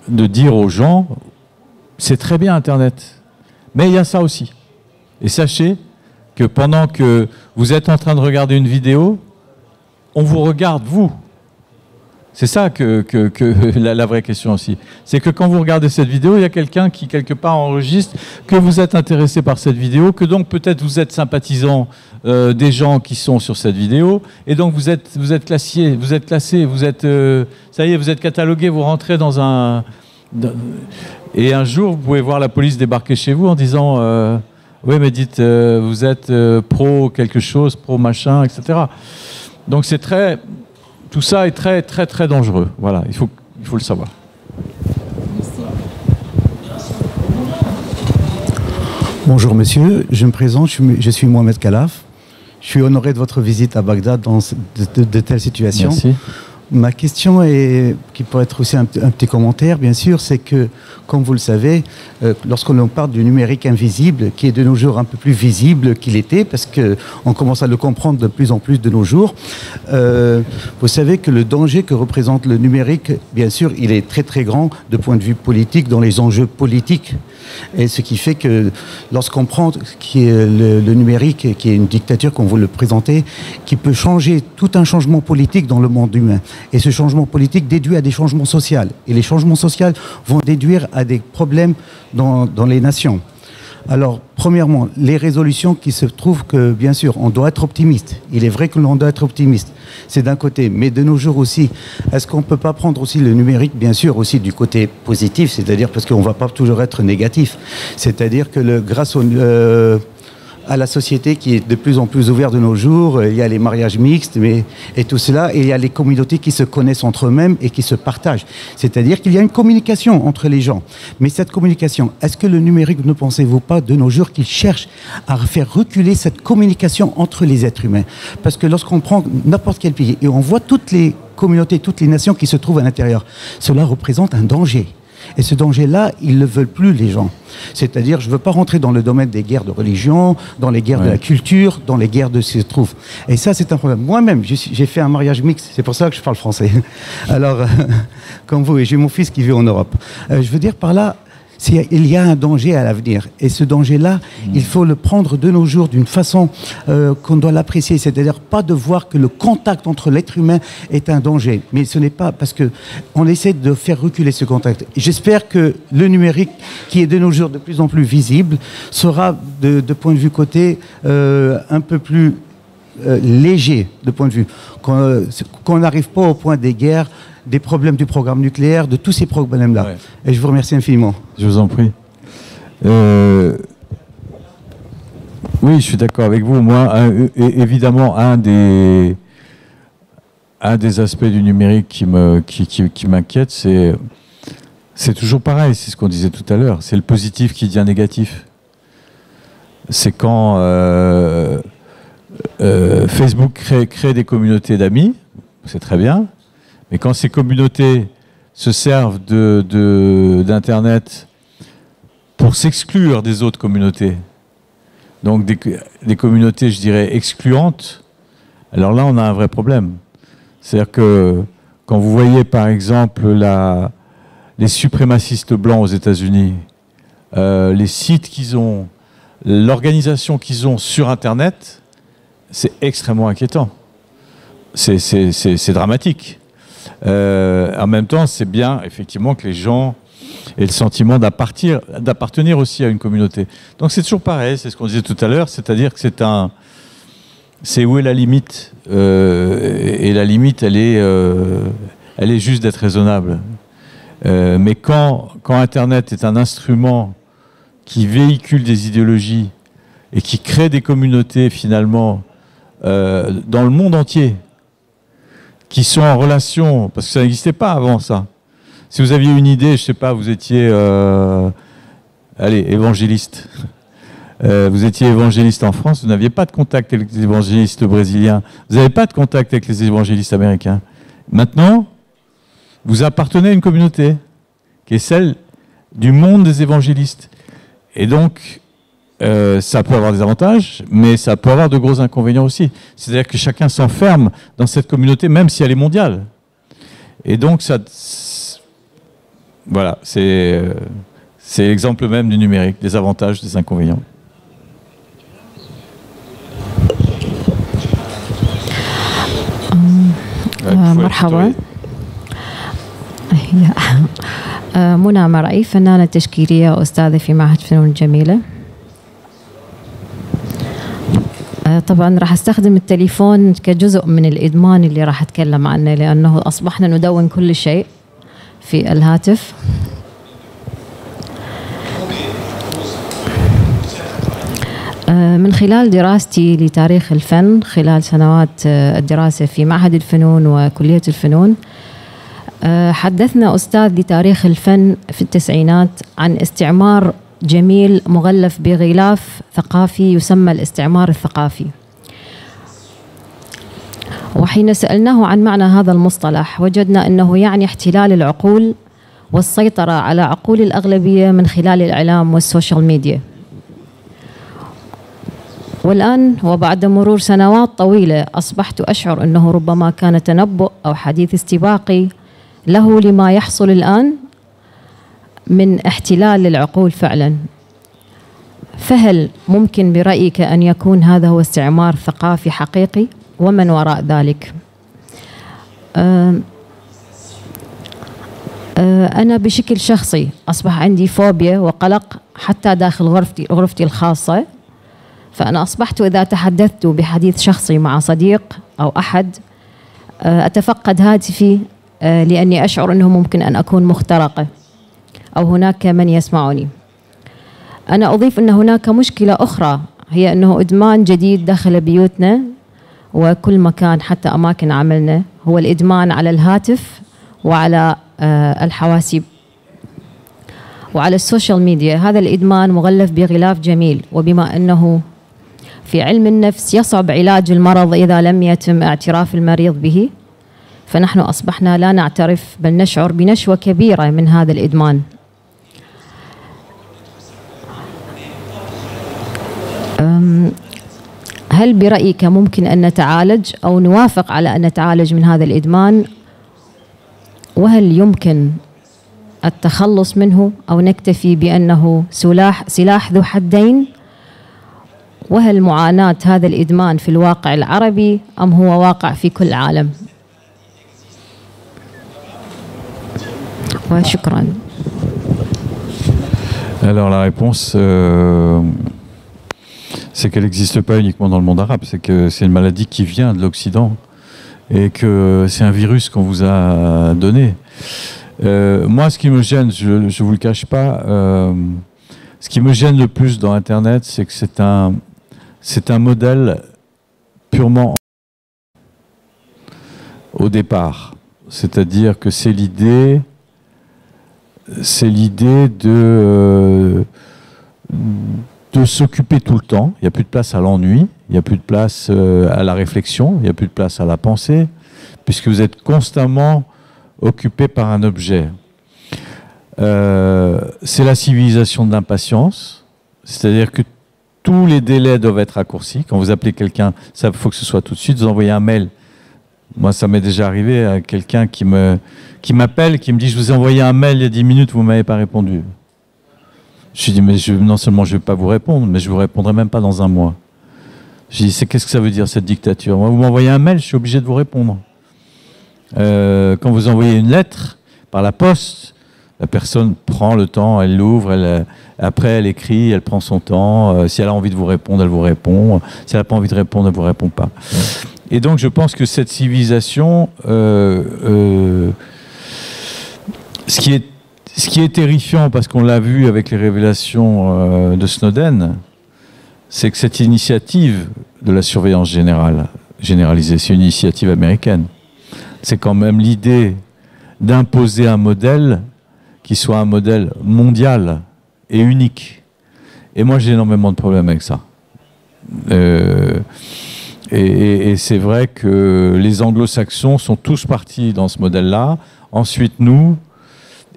S4: dire aux gens, c'est très bien Internet, mais il y a ça aussi. Et sachez que pendant que vous êtes en train de regarder une vidéo, on vous regarde, vous. C'est ça que la vraie question aussi. C'est que quand vous regardez cette vidéo, il y a quelqu'un qui, quelque part, enregistre que vous êtes intéressé par cette vidéo, que donc peut-être vous êtes sympathisant des gens qui sont sur cette vidéo, et donc vous êtes classé, ça y est, vous êtes catalogué, vous rentrez dans un... Et un jour, vous pouvez voir la police débarquer chez vous en disant... oui, mais dites, vous êtes pro quelque chose, pro machin, etc. Donc c'est très... Tout ça est très, très, très dangereux. Voilà, il faut le savoir.
S9: Bonjour monsieur, je me présente, je suis Mohamed Khalaf. Je suis honoré de votre visite à Bagdad dans de telles situations.
S4: Merci.
S9: Ma question, qui pourrait être aussi un petit commentaire, bien sûr, c'est que, comme vous le savez, lorsqu'on parle du numérique invisible, qui est de nos jours un peu plus visible qu'il était, parce qu'on commence à le comprendre de plus en plus de nos jours, vous savez que le danger que représente le numérique, bien sûr, il est très très grand de point de vue politique, dans les enjeux politiques. Et ce qui fait que lorsqu'on prend qui est le numérique, qui est une dictature, comme vous le présentez, qui peut changer tout un changement politique dans le monde humain. Et ce changement politique déduit à des changements sociaux. Et les changements sociaux vont déduire à des problèmes dans les nations. Alors, premièrement, les résolutions qui se trouvent que, bien sûr, on doit être optimiste. Il est vrai que l'on doit être optimiste. C'est d'un côté. Mais de nos jours aussi, est-ce qu'on ne peut pas prendre aussi le numérique, bien sûr, aussi du côté positif, c'est-à-dire parce qu'on ne va pas toujours être négatif. C'est-à-dire que grâce à la société qui est de plus en plus ouverte de nos jours, il y a les mariages mixtes et tout cela, et il y a les communautés qui se connaissent entre eux-mêmes et qui se partagent. C'est-à-dire qu'il y a une communication entre les gens. Mais cette communication, est-ce que le numérique, ne pensez-vous pas de nos jours qu'il cherche à faire reculer cette communication entre les êtres humains? Parce que lorsqu'on prend n'importe quel pays et on voit toutes les communautés, toutes les nations qui se trouvent à l'intérieur, cela représente un danger. Et ce danger-là, ils ne le veulent plus, les gens. C'est-à-dire, je ne veux pas rentrer dans le domaine des guerres de religion, dans les guerres de la culture, dans les guerres de ce qui se trouve. Et ça, c'est un problème. Moi-même, j'ai fait un mariage mixte. C'est pour ça que je parle français. Alors, comme vous, et j'ai mon fils qui vit en Europe. Je veux dire par là, il y a un danger à l'avenir. Et ce danger-là, il faut le prendre de nos jours d'une façon qu'on doit l'apprécier. C'est-à-dire pas de voir que le contact entre l'être humain est un danger. Mais ce n'est pas parce qu'on essaie de faire reculer ce contact. J'espère que le numérique, qui est de nos jours de plus en plus visible, sera, de point de vue côté, un peu plus léger, de point de vue. Qu'on n'arrive pas au point des guerres, des problèmes du programme nucléaire, de tous ces problèmes-là. Ouais. Et je vous remercie infiniment.
S4: Je vous en prie. Oui, je suis d'accord avec vous. Moi, évidemment, un des aspects du numérique qui m'inquiète, c'est toujours pareil, c'est ce qu'on disait tout à l'heure, c'est le positif qui devient négatif. C'est quand Facebook crée des communautés d'amis, c'est très bien. Mais quand ces communautés se servent d'Internet pour s'exclure des autres communautés, donc des communautés, je dirais, excluantes, alors là, on a un vrai problème. C'est-à-dire que quand vous voyez, par exemple, les suprémacistes blancs aux États-Unis, les sites qu'ils ont, l'organisation qu'ils ont sur Internet, c'est extrêmement inquiétant. C'est dramatique. En même temps, c'est bien, effectivement, que les gens aient le sentiment d'appartenir aussi à une communauté. Donc c'est toujours pareil, c'est ce qu'on disait tout à l'heure, c'est-à-dire que c'est où est la limite, et la limite, elle est juste d'être raisonnable. Mais quand Internet est un instrument qui véhicule des idéologies et qui crée des communautés, finalement, dans le monde entier, qui sont en relation, parce que ça n'existait pas avant ça. Si vous aviez une idée, je ne sais pas, vous étiez, évangéliste. Vous étiez évangéliste en France, vous n'aviez pas de contact avec les évangélistes brésiliens, vous n'avez pas de contact avec les évangélistes américains. Maintenant, vous appartenez à une communauté, qui est celle du monde des évangélistes. Et donc, ça peut avoir des avantages, mais ça peut avoir de gros inconvénients aussi. C'est-à-dire que chacun s'enferme dans cette communauté, même si elle est mondiale. Et donc, voilà, c'est l'exemple même du numérique, des avantages, des inconvénients.
S10: مرحبا. منى مرعي، فنانة تشكيلية وأستاذة في معهد فنون الجميلة. طبعا راح استخدم التليفون كجزء من الإدمان اللي راح أتكلم عنه، لأنه أصبحنا ندون كل شيء في الهاتف. من خلال دراستي لتاريخ الفن خلال سنوات الدراسة في معهد الفنون وكلية الفنون، حدثنا أستاذ لتاريخ الفن في التسعينات عن استعمار جميل مغلف بغلاف ثقافي يسمى الاستعمار الثقافي. وحين سألناه عن معنى هذا المصطلح وجدنا أنه يعني احتلال العقول والسيطرة على عقول الأغلبية من خلال الإعلام والسوشيال ميديا. والآن وبعد مرور سنوات طويلة أصبحت أشعر أنه ربما كان تنبؤ أو حديث استباقي له لما يحصل الآن من احتلال للعقول فعلا. فهل ممكن برأيك أن يكون هذا هو استعمار ثقافي حقيقي؟ ومن وراء ذلك؟ أنا بشكل شخصي أصبح عندي فوبيا وقلق حتى داخل غرفتي الخاصة. فأنا أصبحت إذا تحدثت بحديث شخصي مع صديق أو أحد أتفقد هاتفي لأني أشعر أنه ممكن أن أكون مخترقة أو هناك من يسمعني. أنا أضيف أن هناك مشكلة أخرى، هي أنه إدمان جديد دخل بيوتنا وكل مكان حتى أماكن عملنا، هو الإدمان على الهاتف وعلى الحواسيب وعلى السوشيال ميديا. هذا الإدمان مغلف بغلاف جميل، وبما أنه في علم النفس يصعب علاج المرض إذا لم يتم اعتراف المريض به، فنحن أصبحنا لا نعترف بل نشعر بنشوة كبيرة من هذا الإدمان. هل برأيك ممكن أن نتعالج أو نوافق على أن نتعالج من هذا الإدمان؟ وهل يمكن التخلص منه أو نكتفي بأنه سلاح ذو حدين؟ وهل معاناة هذا الإدمان في الواقع العربي أم هو واقع في كل العالم؟ وشكرا.
S4: Alors la réponse, c'est qu'elle n'existe pas uniquement dans le monde arabe, c'est que c'est une maladie qui vient de l'Occident et que c'est un virus qu'on vous a donné. Moi, ce qui me gêne, je ne vous le cache pas, ce qui me gêne le plus dans Internet, c'est que c'est un modèle purement au départ. C'est-à-dire que c'est l'idée de s'occuper tout le temps. Il n'y a plus de place à l'ennui, il n'y a plus de place à la réflexion, il n'y a plus de place à la pensée, puisque vous êtes constamment occupé par un objet. C'est la civilisation de l'impatience, c'est-à-dire que tous les délais doivent être raccourcis. Quand vous appelez quelqu'un, il faut que ce soit tout de suite. Vous envoyez un mail. Moi, ça m'est déjà arrivé à quelqu'un qui m'appelle, qui me dit « Je vous ai envoyé un mail il y a 10 minutes, vous ne m'avez pas répondu. » Je lui dis « Mais non seulement je ne vais pas vous répondre, mais je ne vous répondrai même pas dans un mois. » Je lui dis « Qu'est-ce que ça veut dire, cette dictature? Moi, vous m'envoyez un mail, je suis obligé de vous répondre. Quand vous envoyez une lettre par la poste, la personne prend le temps, elle l'ouvre, après elle écrit, elle prend son temps. Si elle a envie de vous répondre, elle vous répond. Si elle n'a pas envie de répondre, elle ne vous répond pas. Et donc je pense que cette civilisation, ce qui est terrifiant, parce qu'on l'a vu avec les révélations de Snowden, c'est que cette initiative de la surveillance généralisée, c'est une initiative américaine. C'est quand même l'idée d'imposer un modèle qui soit un modèle mondial et unique. Et moi, j'ai énormément de problèmes avec ça. Et c'est vrai que les anglo-saxons sont tous partis dans ce modèle-là. Ensuite, nous.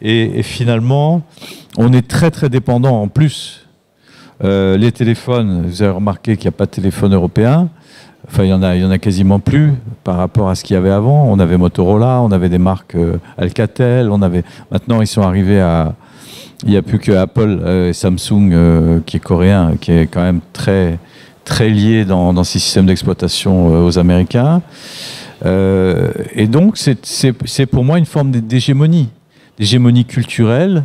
S4: Et finalement, on est très, très dépendants. En plus, les téléphones, vous avez remarqué qu'il n'y a pas de téléphone européen. Enfin, il y en a quasiment plus par rapport à ce qu'il y avait avant. On avait Motorola, on avait des marques Alcatel, maintenant ils sont arrivés à... Il n'y a plus que Apple et Samsung qui est coréen, qui est quand même très, très lié dans ces systèmes d'exploitation aux Américains. Et donc, c'est pour moi une forme d'hégémonie culturelle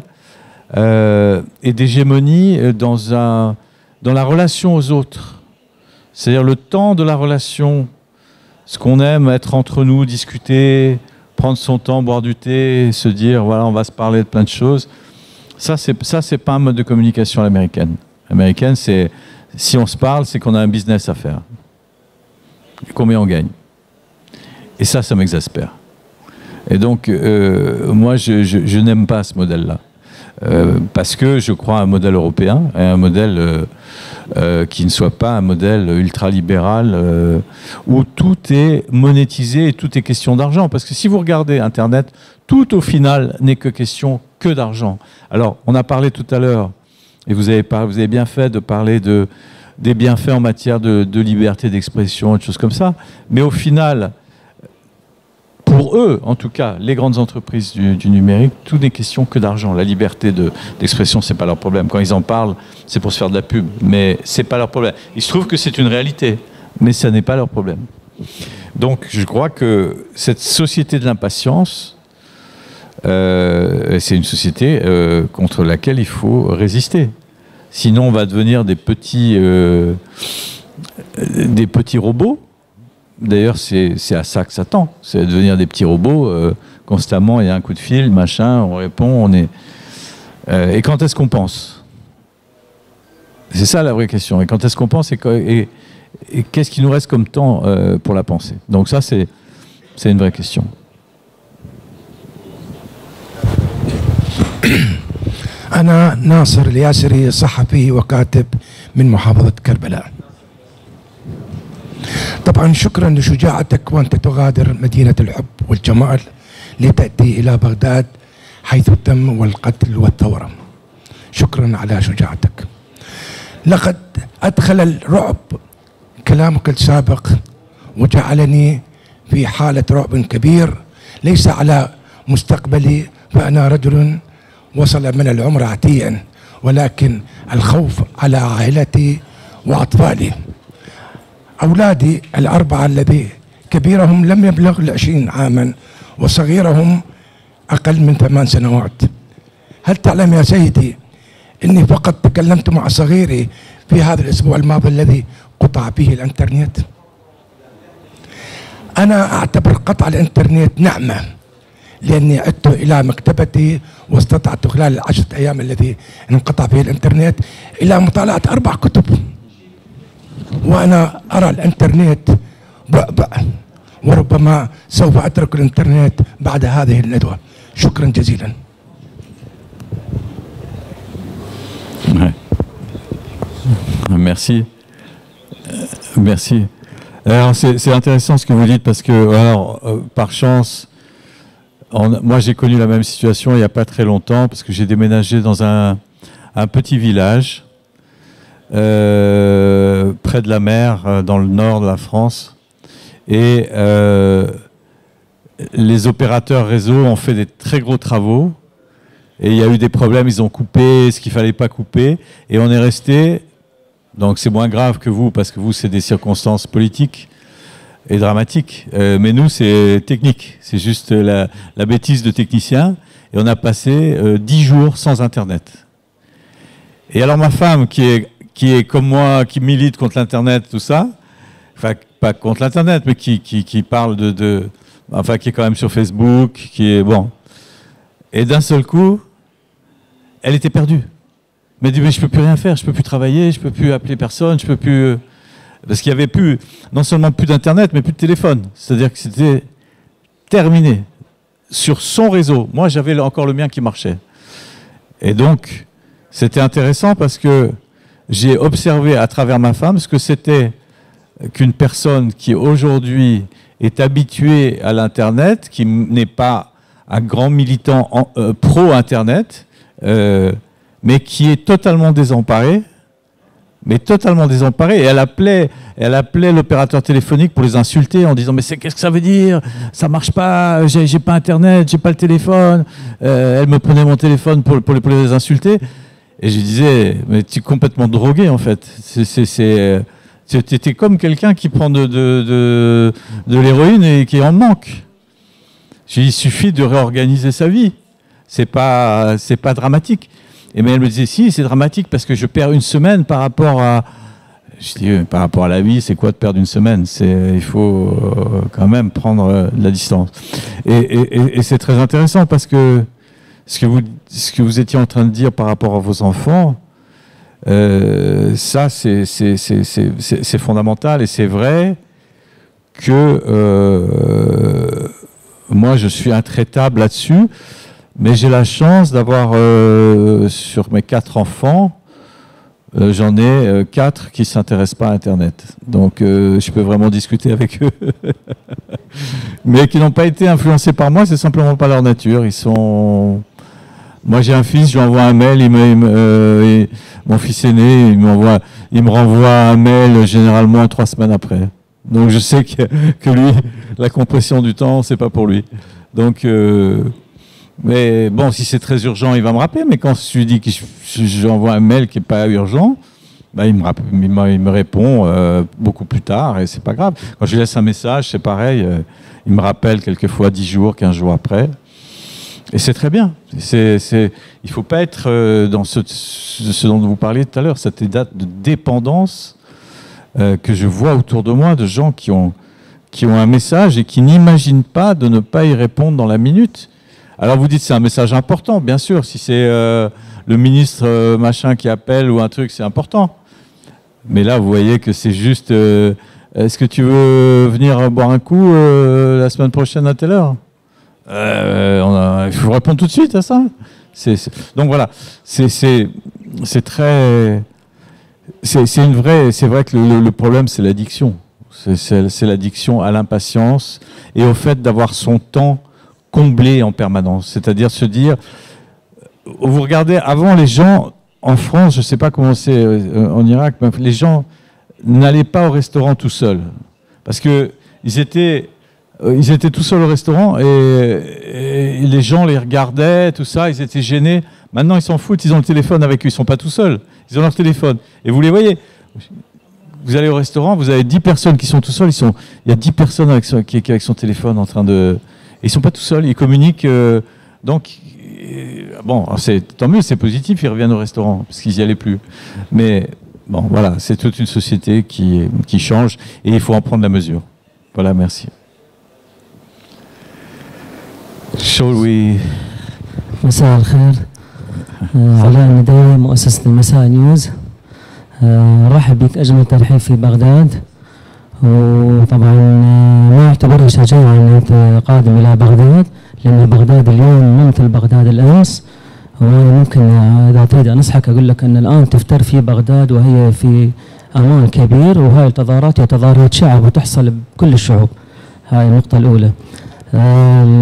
S4: et d'hégémonie dans la relation aux autres. C'est-à-dire le temps de la relation, ce qu'on aime, être entre nous, discuter, prendre son temps, boire du thé, se dire, voilà, on va se parler de plein de choses. Ça, c'est pas un mode de communication à l'américaine. L'américaine, c'est, si on se parle, c'est qu'on a un business à faire. Et combien on gagne. Et ça m'exaspère. Et donc, moi, je n'aime pas ce modèle-là. Parce que je crois à un modèle européen, et un modèle qui ne soit pas un modèle ultralibéral où tout est monétisé et tout est question d'argent. Parce que si vous regardez Internet, tout au final n'est que question d'argent. Alors, on a parlé tout à l'heure, et vous avez bien fait de parler des bienfaits en matière de liberté d'expression et de choses comme ça, mais au final, pour eux, en tout cas, les grandes entreprises du numérique, tout n'est question que d'argent. La liberté d'expression, c'est pas leur problème. Quand ils en parlent, c'est pour se faire de la pub, mais c'est pas leur problème. Il se trouve que c'est une réalité, mais ça n'est pas leur problème. Donc, je crois que cette société de l'impatience, c'est une société contre laquelle il faut résister. Sinon, on va devenir des petits robots. D'ailleurs, c'est à ça que ça tend. C'est à devenir des petits robots. Constamment, il y a un coup de fil, machin, on répond, on est... et quand est-ce qu'on pense? C'est ça la vraie question. Et quand est-ce qu'on pense et qu'est-ce qui nous reste comme temps pour la pensée? Donc ça, c'est une vraie question.
S11: أنا ناصر الياسري صحفي وكاتب من محافظة كربلاء. طبعا شكرا لشجاعتك وأنت تغادر مدينة الحب والجمال لتأتي إلى بغداد حيث تم القتل والثورة. شكرا على شجاعتك. لقد أدخل الرعب كلامك السابق وجعلني في حالة رعب كبير ليس على مستقبلي، فأنا رجل وصل من العمر عتيا، ولكن الخوف على عائلتي وأطفالي. أولادي الأربعة الذي كبيرهم لم يبلغ 20 عاما وصغيرهم أقل من 8 سنوات. هل تعلم يا سيدي إني فقط تكلمت مع صغيري في هذا الأسبوع الماضي الذي قطع فيه الإنترنت؟ أنا أعتبر قطع الإنترنت نعمة، لأني عدت إلى مكتبتي واستطعت خلال 10 أيام الذي انقطع فيه الإنترنت إلى مطالعة 4 كتب، وأنا أرى الإنترنت بعبع، وربما سوف أترك الإنترنت بعد هذه الندوة. شكرا جزيلا.
S4: Merci. Merci. Alors c'est intéressant ce que vous dites parce que alors, par chance, moi j'ai connu la même situation il n'y a pas très longtemps parce que j'ai déménagé dans un petit village près de la mer dans le nord de la France et les opérateurs réseau ont fait des très gros travaux et il y a eu des problèmes, ils ont coupé ce qu'il ne fallait pas couper et on est resté. Donc c'est moins grave que vous, parce que vous, c'est des circonstances politiques et dramatiques. Mais nous, c'est technique. C'est juste la bêtise de technicien. Et on a passé 10 jours sans Internet. Et alors ma femme, qui est comme moi, qui milite contre l'Internet, tout ça, enfin pas contre l'Internet, mais qui parle enfin qui est quand même sur Facebook, qui est bon. Et d'un seul coup, elle était perdue. Mais dit, mais je peux plus rien faire, je peux plus travailler, je peux plus appeler personne, je peux plus... Parce qu'il y avait plus, non seulement plus d'internet, mais plus de téléphone. C'est-à-dire que c'était terminé sur son réseau. Moi, j'avais encore le mien qui marchait. Et donc, c'était intéressant parce que j'ai observé à travers ma femme ce que c'était qu'une personne qui aujourd'hui est habituée à l'internet, qui n'est pas un grand militant pro-internet, mais qui est totalement désemparée, et elle appelait l'opérateur téléphonique pour les insulter en disant mais qu'est-ce que ça veut dire, ça marche pas, j'ai pas internet, j'ai pas le téléphone. Elle me prenait mon téléphone pour les insulter et je disais mais tu es complètement drogué en fait, t'es comme quelqu'un qui prend de l'héroïne et qui en manque. Il suffit de réorganiser sa vie, c'est pas dramatique. Et mais elle me disait si c'est dramatique parce que je perds une semaine par rapport à... Je dis par rapport à la vie, c'est quoi de perdre une semaine? Il faut quand même prendre de la distance. Et c'est très intéressant parce que ce que vous étiez en train de dire par rapport à vos enfants, ça c'est fondamental et c'est vrai que moi je suis intraitable là-dessus. Mais j'ai la chance d'avoir, sur mes 4 enfants, j'en ai 4 qui ne s'intéressent pas à Internet. Donc je peux vraiment discuter avec eux. Mais qui n'ont pas été influencés par moi, c'est simplement pas leur nature. Ils sont... Moi j'ai un fils, je lui envoie un mail, mon fils aîné, il me renvoie un mail généralement 3 semaines après. Donc je sais que lui, la compression du temps, c'est pas pour lui. Donc... mais bon, si c'est très urgent, il va me rappeler. Mais quand je lui dis que j'envoie un mail qui n'est pas urgent, bah, il me répond beaucoup plus tard et c'est pas grave. Quand je lui laisse un message, c'est pareil. Il me rappelle quelquefois 10 jours, 15 jours après. Et c'est très bien. Il ne faut pas être dans ce dont vous parliez tout à l'heure, cette état de dépendance que je vois autour de moi, de gens qui ont un message et qui n'imaginent pas de ne pas y répondre dans la minute. Alors vous dites c'est un message important, bien sûr. Si c'est le ministre machin qui appelle ou un truc, c'est important. Mais là, vous voyez que c'est juste... est-ce que tu veux venir boire un coup la semaine prochaine à telle heure ? Il faut répondre tout de suite à ça. Donc voilà, c'est très... C'est vrai que le problème, c'est l'addiction. C'est l'addiction à l'impatience et au fait d'avoir son temps comblé en permanence. C'est-à-dire se dire... Vous regardez, avant les gens, en France, je ne sais pas comment c'est en Irak, mais les gens n'allaient pas au restaurant tout seuls. Parce qu'ils étaient tout seuls au restaurant et les gens les regardaient, tout ça, ils étaient gênés. Maintenant, ils s'en foutent, ils ont le téléphone avec eux, ils ne sont pas tout seuls. Ils ont leur téléphone. Et vous les voyez. Vous allez au restaurant, vous avez 10 personnes qui sont tout seuls. Il y a 10 personnes avec son téléphone en train de... Et ils ne sont pas tout seuls, ils communiquent. Donc, bon, tant mieux, c'est positif, ils reviennent au restaurant, parce qu'ils n'y allaient plus. Mais bon, voilà, c'est toute une société qui change et il faut en prendre la mesure. Voilà, merci. Shall we...
S12: مساء الخير. علاء النداوي مؤسسة المساء نيوز. رحب بك أجمل ترحيب في بغداد. وطبعا ما أعتبرها شجاعة أن أنت قادم إلى بغداد، لأن بغداد اليوم مثل بغداد الأمس. وأنا ممكن إذا تريد أنصحك أقول لك أن الآن تفتر في بغداد وهي في أمان كبير، وهاي التظاهرات هي تظاهرات شعب وتحصل بكل الشعوب. هاي النقطة الأولى.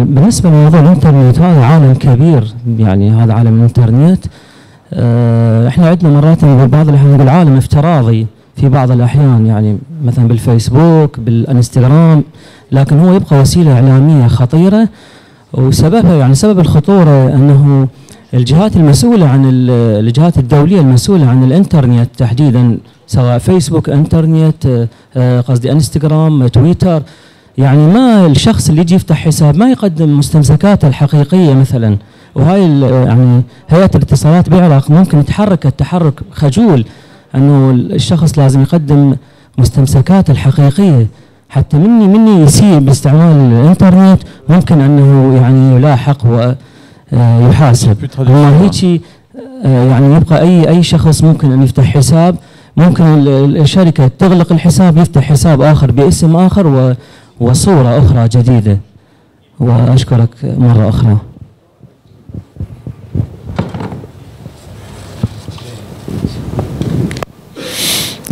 S12: بالنسبة لموضوع الإنترنت، هذا عالم كبير، يعني هذا عالم الإنترنت. إحنا عندنا مرات بعض الأحيان نقول عالم افتراضي في بعض الأحيان، يعني مثلا بالفيسبوك بالانستغرام، لكن هو يبقى وسيلة إعلامية خطيرة. وسببها يعني سبب الخطورة أنه الجهات المسؤولة عن الجهات الدولية المسؤولة عن الإنترنت تحديدا، سواء فيسبوك إنترنت قصدي انستغرام تويتر، يعني ما الشخص اللي يجي يفتح حساب ما يقدم مستمسكاته الحقيقية مثلا. وهاي يعني هيئة الاتصالات بالعراق ممكن تحرك خجول أنه الشخص لازم يقدم مستمسكاته الحقيقية، حتى مني يسيء باستعمال الإنترنت ممكن أنه يعني يلاحق ويحاسب. وما هيك يعني يبقى أي شخص ممكن أن يفتح حساب، ممكن الشركة تغلق الحساب يفتح حساب آخر باسم آخر وصورة أخرى جديدة. وأشكرك مرة أخرى.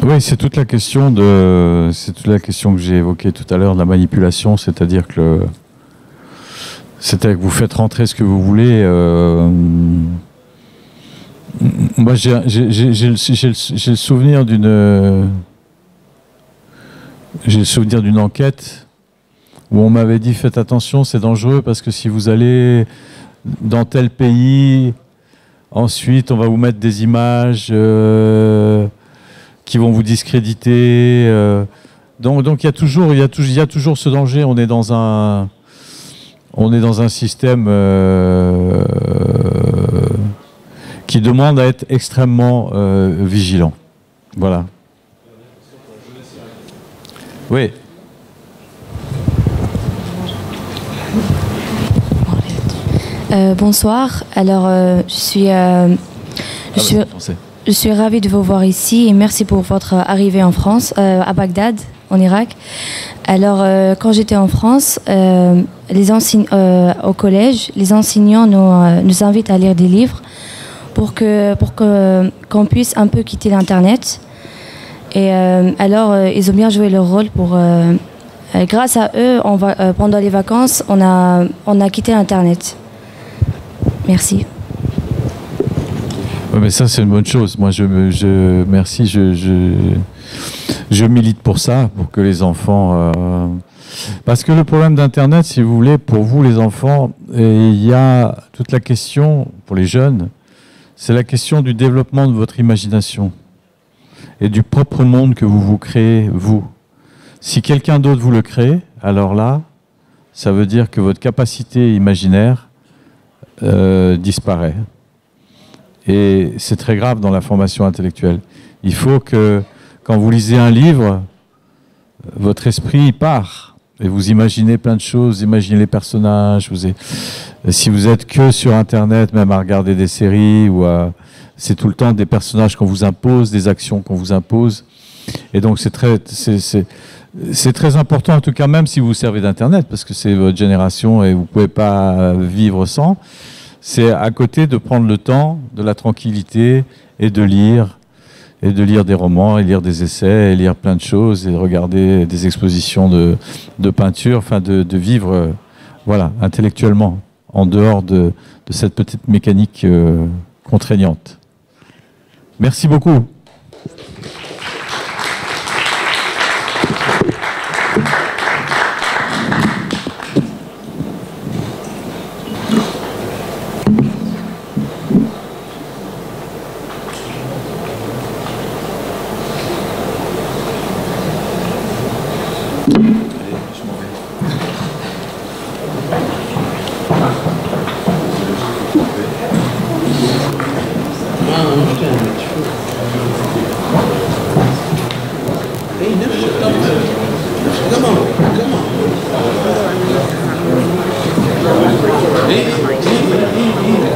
S4: Oui, c'est toute la question que j'ai évoquée tout à l'heure de la manipulation, c'est-à-dire que vous faites rentrer ce que vous voulez. Moi, j'ai le souvenir d'une enquête où on m'avait dit faites attention, c'est dangereux parce que si vous allez dans tel pays, ensuite on va vous mettre des images qui vont vous discréditer. Donc il y a toujours ce danger. On est dans un système qui demande à être extrêmement vigilant. Voilà. Oui.
S13: Bonsoir. Alors, je suis ravie de vous voir ici et merci pour votre arrivée en France, à Bagdad, en Irak. Alors, quand j'étais en France, au collège, les enseignants nous invitent à lire des livres pour qu'on puisse un peu quitter l'Internet. Et alors, ils ont bien joué leur rôle pour... grâce à eux, pendant les vacances, on a quitté l'Internet. Merci.
S4: Ouais, mais ça, c'est une bonne chose. Moi, je milite pour ça, pour que les enfants... Parce que le problème d'Internet, si vous voulez, pour vous, les enfants, il y a toute la question, pour les jeunes, c'est la question du développement de votre imagination et du propre monde que vous vous créez, vous. Si quelqu'un d'autre vous le crée, alors là, ça veut dire que votre capacité imaginaire disparaît. Et c'est très grave dans la formation intellectuelle. Il faut que, quand vous lisez un livre, votre esprit part. Et vous imaginez plein de choses, imaginez les personnages. Si vous êtes que sur Internet, même à regarder des séries, c'est tout le temps des personnages qu'on vous impose, des actions qu'on vous impose. Et donc c'est très important, en tout cas, même si vous servez d'Internet, parce que c'est votre génération et vous ne pouvez pas vivre sans. C'est à côté de prendre le temps, de la tranquillité et de lire des romans, et lire des essais, et lire plein de choses, et regarder des expositions de peinture, enfin de vivre voilà, intellectuellement, en dehors de cette petite mécanique contraignante. Merci beaucoup.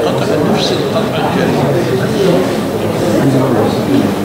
S7: قطع نفس القطع الجاي